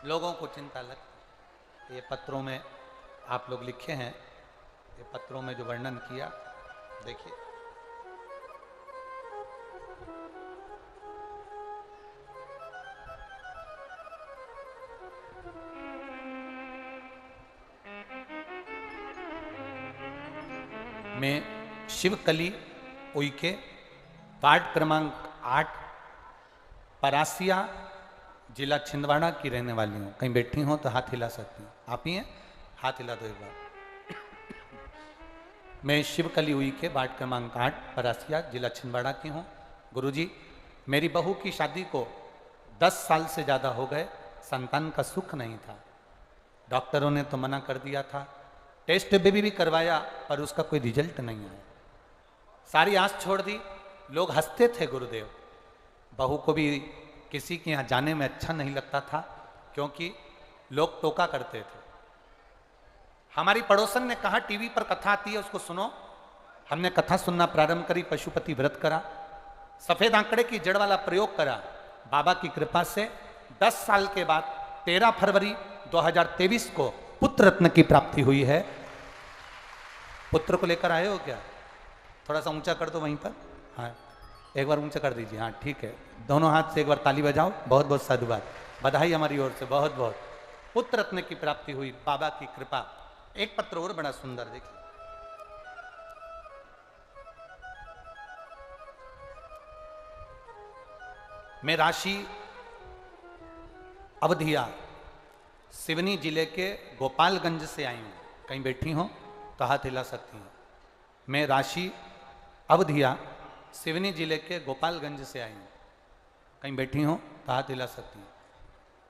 लोगों को चिंता लगती। ये पत्रों में आप लोग लिखे हैं, ये पत्रों में जो वर्णन किया, देखिए मैं शिवकली उइके वार्ड क्रमांक 8 परासिया जिला छिंदवाड़ा की रहने वाली हूँ। कहीं बैठी हो तो हाथ हिला सकती हूँ। आप ही हैं? हाथ हिला दो एक बार। मैं शिवकली उइके वार्ड क्रमांक 8 परासिया जिला छिंदवाड़ा की हूँ। गुरुजी, मेरी बहू की शादी को 10 साल से ज़्यादा हो गए, संतान का सुख नहीं था। डॉक्टरों ने तो मना कर दिया था, टेस्ट बेबी भी करवाया पर उसका कोई रिजल्ट नहीं आया। सारी आस छोड़ दी। लोग हंसते थे गुरुदेव, बहू को भी किसी के यहाँ जाने में अच्छा नहीं लगता था क्योंकि लोग टोका करते थे। हमारी पड़ोसन ने कहा टीवी पर कथा आती है, उसको सुनो। हमने कथा सुनना प्रारंभ करी, पशुपति व्रत करा, सफेद आंकड़े की जड़ वाला प्रयोग करा। बाबा की कृपा से 10 साल के बाद 13 फरवरी 2023 को पुत्र रत्न की प्राप्ति हुई है। पुत्र को लेकर आए हो क्या? थोड़ा सा ऊंचा कर दो वहीं पर। हाँ, एक बार ऊंचा कर दीजिए। हाँ ठीक है, दोनों हाथ से एक बार ताली बजाओ। बहुत बहुत साधुवाद, बधाई हमारी ओर से, बहुत बहुत। पुत्र रत्न की प्राप्ति हुई, बाबा की कृपा। एक पत्र और बड़ा सुंदर, देखिए। मैं राशि अवधिया सिवनी जिले के गोपालगंज से आई हूँ। कहीं बैठी हो तो हाथ हिला सकती हूँ। मैं राशि अवधिया सिवनी जिले के गोपालगंज से आई हूँ। कहीं बैठी हो तो हाथ हिला सकती हूँ।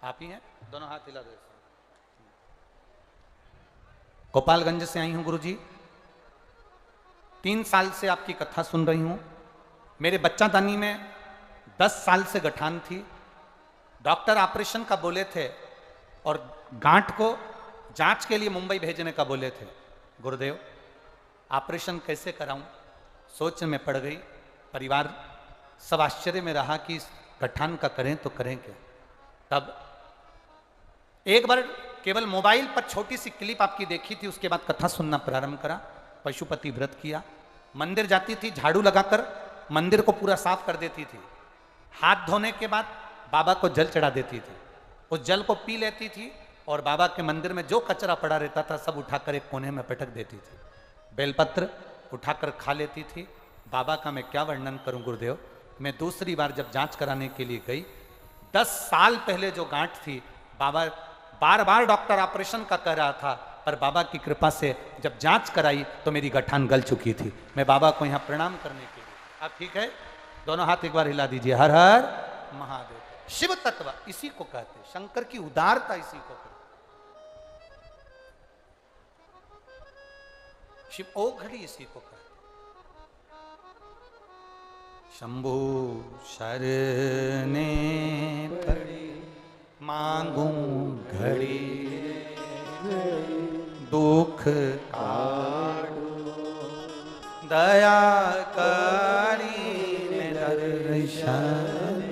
आप ही हैं? दोनों हाथ हिला दो। गोपालगंज से आई हूँ गुरुजी। 3 साल से आपकी कथा सुन रही हूँ। मेरे बच्चादानी में 10 साल से गठान थी। डॉक्टर ऑपरेशन का बोले थे और गांठ को जांच के लिए मुंबई भेजने का बोले थे। गुरुदेव, ऑपरेशन कैसे कराऊं? सोच में पड़ गई। परिवार सब आश्चर्य में रहा कि गठान का करें तो करें क्या। तब एक बार केवल मोबाइल पर छोटी सी क्लिप आपकी देखी थी, उसके बाद कथा सुनना प्रारंभ करा। पशुपति व्रत किया। मंदिर जाती थी, झाड़ू लगाकर मंदिर को पूरा साफ कर देती थी। हाथ धोने के बाद बाबा को जल चढ़ा देती थी। उस जल को पी लेती थी और बाबा के मंदिर में जो कचरा पड़ा रहता था सब उठाकर एक कोने में पटक देती थी। बेलपत्र उठाकर खा लेती थी। बाबा का मैं क्या वर्णन करूं गुरुदेव। मैं दूसरी बार जब जांच कराने के लिए गई, 10 साल पहले जो गांठ थी, बाबा बार बार डॉक्टर ऑपरेशन का कह रहा था, पर बाबा की कृपा से जब जांच कराई तो मेरी गठान गल चुकी थी। मैं बाबा को यहाँ प्रणाम करने के लिए। आप ठीक है? दोनों हाथ एक बार हिला दीजिए। हर हर महादेव। शिव तत्व इसी को कहते, शंकर की उदारता इसी को कहते। शिव ओघड़ी इसी को कहते। शंभु शरणे पड़ी मांगू घड़ी, दुख काटो दया करी दर्शन।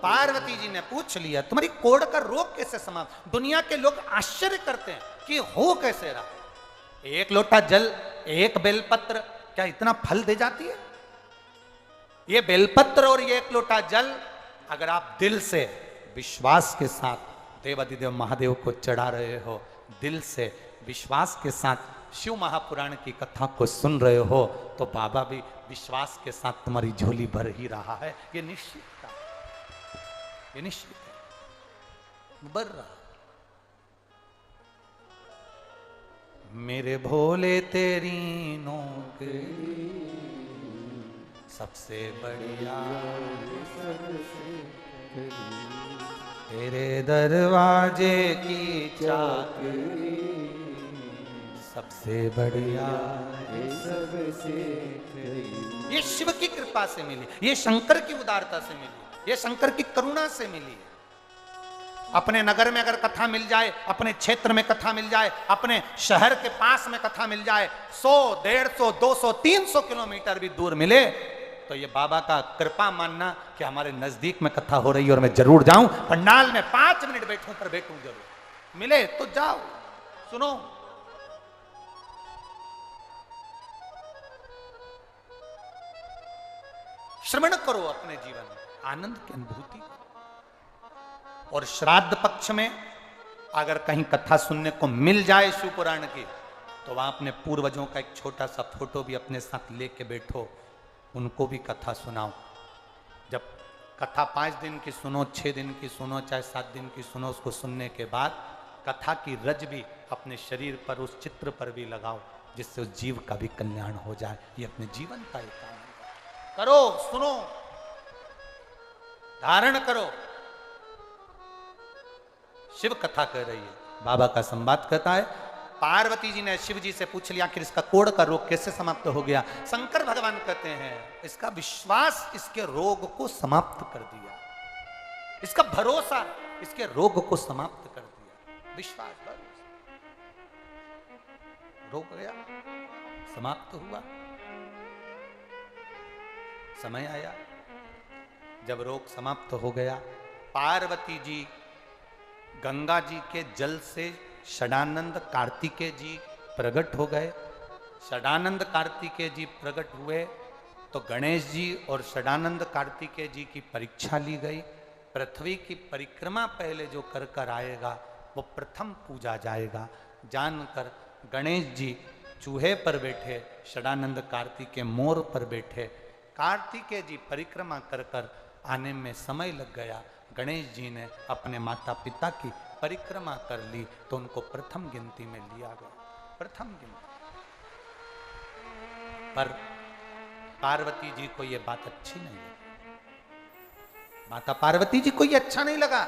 पार्वती जी ने पूछ लिया तुम्हारी कोढ़ का रोग कैसे समाप्त? दुनिया के लोग आश्चर्य करते हैं कि हो कैसे रहा। एक लोटा जल, एक बेलपत्र, क्या इतना फल दे जाती है? ये बेलपत्र और ये एक लोटा जल अगर आप दिल से विश्वास के साथ देवादिदेव महादेव को चढ़ा रहे हो, दिल से विश्वास के साथ शिव महापुराण की कथा को सुन रहे हो, तो बाबा भी विश्वास के साथ तुम्हारी झोली भर ही रहा है। ये निश्चित है, ये निश्चित है, भर रहा। मेरे भोले तेरी नौकरी सबसे बढ़िया, तेरे दरवाजे की चाकरी सबसे बढ़िया, ये शिव की कृपा से मिली, ये शंकर की उदारता से मिली, ये शंकर की करुणा से मिली। अपने नगर में अगर कथा मिल जाए, अपने क्षेत्र में कथा मिल जाए, अपने शहर के पास में कथा मिल जाए, 100, 150, 200, 300 किलोमीटर भी दूर मिले, तो ये बाबा का कृपा मानना कि हमारे नजदीक में कथा हो रही है और मैं जरूर जाऊं, पंडाल में 5 मिनट बैठूं पर बैठूं जरूर। मिले तो जाओ, सुनो। श्रवण करो, अपने जीवन में आनंद की अनुभूति करो। और श्राद्ध पक्ष में अगर कहीं कथा सुनने को मिल जाए शिव पुराण की, तो वहां अपने पूर्वजों का एक छोटा सा फोटो भी अपने साथ लेके बैठो, उनको भी कथा सुनाओ। जब कथा 5 दिन की सुनो, 6 दिन की सुनो, चाहे 7 दिन की सुनो, उसको सुनने के बाद कथा की रज भी अपने शरीर पर, उस चित्र पर भी लगाओ, जिससे उस जीव का भी कल्याण हो जाए। ये अपने जीवन का एक काम करो, सुनो, धारण करो। शिव कथा कह रही है, बाबा का संवाद कहता है। पार्वती जी ने शिव जी से पूछ लिया कि इसका कोढ़ का रोग कैसे समाप्त हो गया। शंकर भगवान कहते हैं इसका विश्वास इसके रोग को समाप्त कर दिया, इसका भरोसा इसके रोग को समाप्त कर दिया। विश्वास, रोग गया, समाप्त हुआ। समय आया जब रोग समाप्त हो गया, पार्वती जी गंगा जी के जल से षडानंद कार्तिकेय जी प्रकट हो गए। षडानंद कार्तिकेय जी प्रकट हुए तो गणेश जी और षडानंद कार्तिकेय जी की परीक्षा ली गई। पृथ्वी की परिक्रमा पहले जो कर कर आएगा वो प्रथम पूजा जाएगा। जानकर गणेश जी चूहे पर बैठे, षडानंद कार्तिकेय मोर पर बैठे। कार्तिकेय जी परिक्रमा कर कर आने में समय लग गया। गणेश जी ने अपने माता पिता की परिक्रमा कर ली तो उनको प्रथम गिनती में लिया गया, प्रथम गिनती। पर पार्वती जी को यह बात अच्छी नहीं लगी। माता पार्वती जी को यह अच्छा नहीं लगा।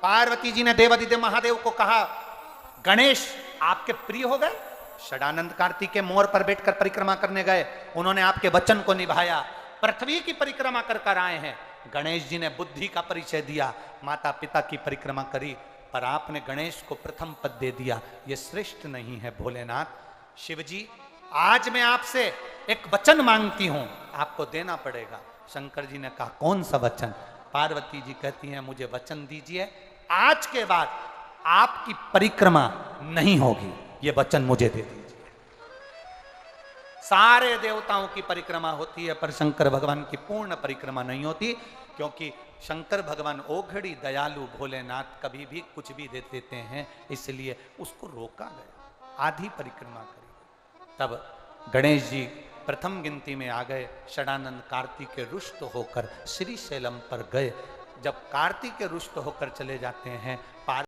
पार्वती जी ने देवादिदेव महादेव को कहा, गणेश आपके प्रिय हो गए। षडानंद कार्तिकेय मोर पर बैठकर परिक्रमा करने गए, उन्होंने आपके वचन को निभाया, पृथ्वी की परिक्रमा कर कर आए हैं। गणेश जी ने बुद्धि का परिचय दिया, माता पिता की परिक्रमा करी, पर आपने गणेश को प्रथम पद दे दिया। यह श्रेष्ठ नहीं है भोलेनाथ। शिव जी, आज मैं आपसे एक वचन मांगती हूं, आपको देना पड़ेगा। शंकर जी ने कहा, कौन सा वचन? पार्वती जी कहती हैं, मुझे वचन दीजिए, आज के बाद आपकी परिक्रमा नहीं होगी, यह वचन मुझे दे दीजिए। सारे देवताओं की परिक्रमा होती है पर शंकर भगवान की पूर्ण परिक्रमा नहीं होती, क्योंकि शंकर भगवान ओघड़ी दयालु भोलेनाथ कभी भी कुछ भी दे देते हैं, इसलिए उसको रोका गया, आधी परिक्रमा करी। तब गणेश जी प्रथम गिनती में आ गए। षडानंद कार्तिकेय रुष्ट होकर श्री शैलम पर गए। जब कार्तिकेय रुष्ट होकर चले जाते हैं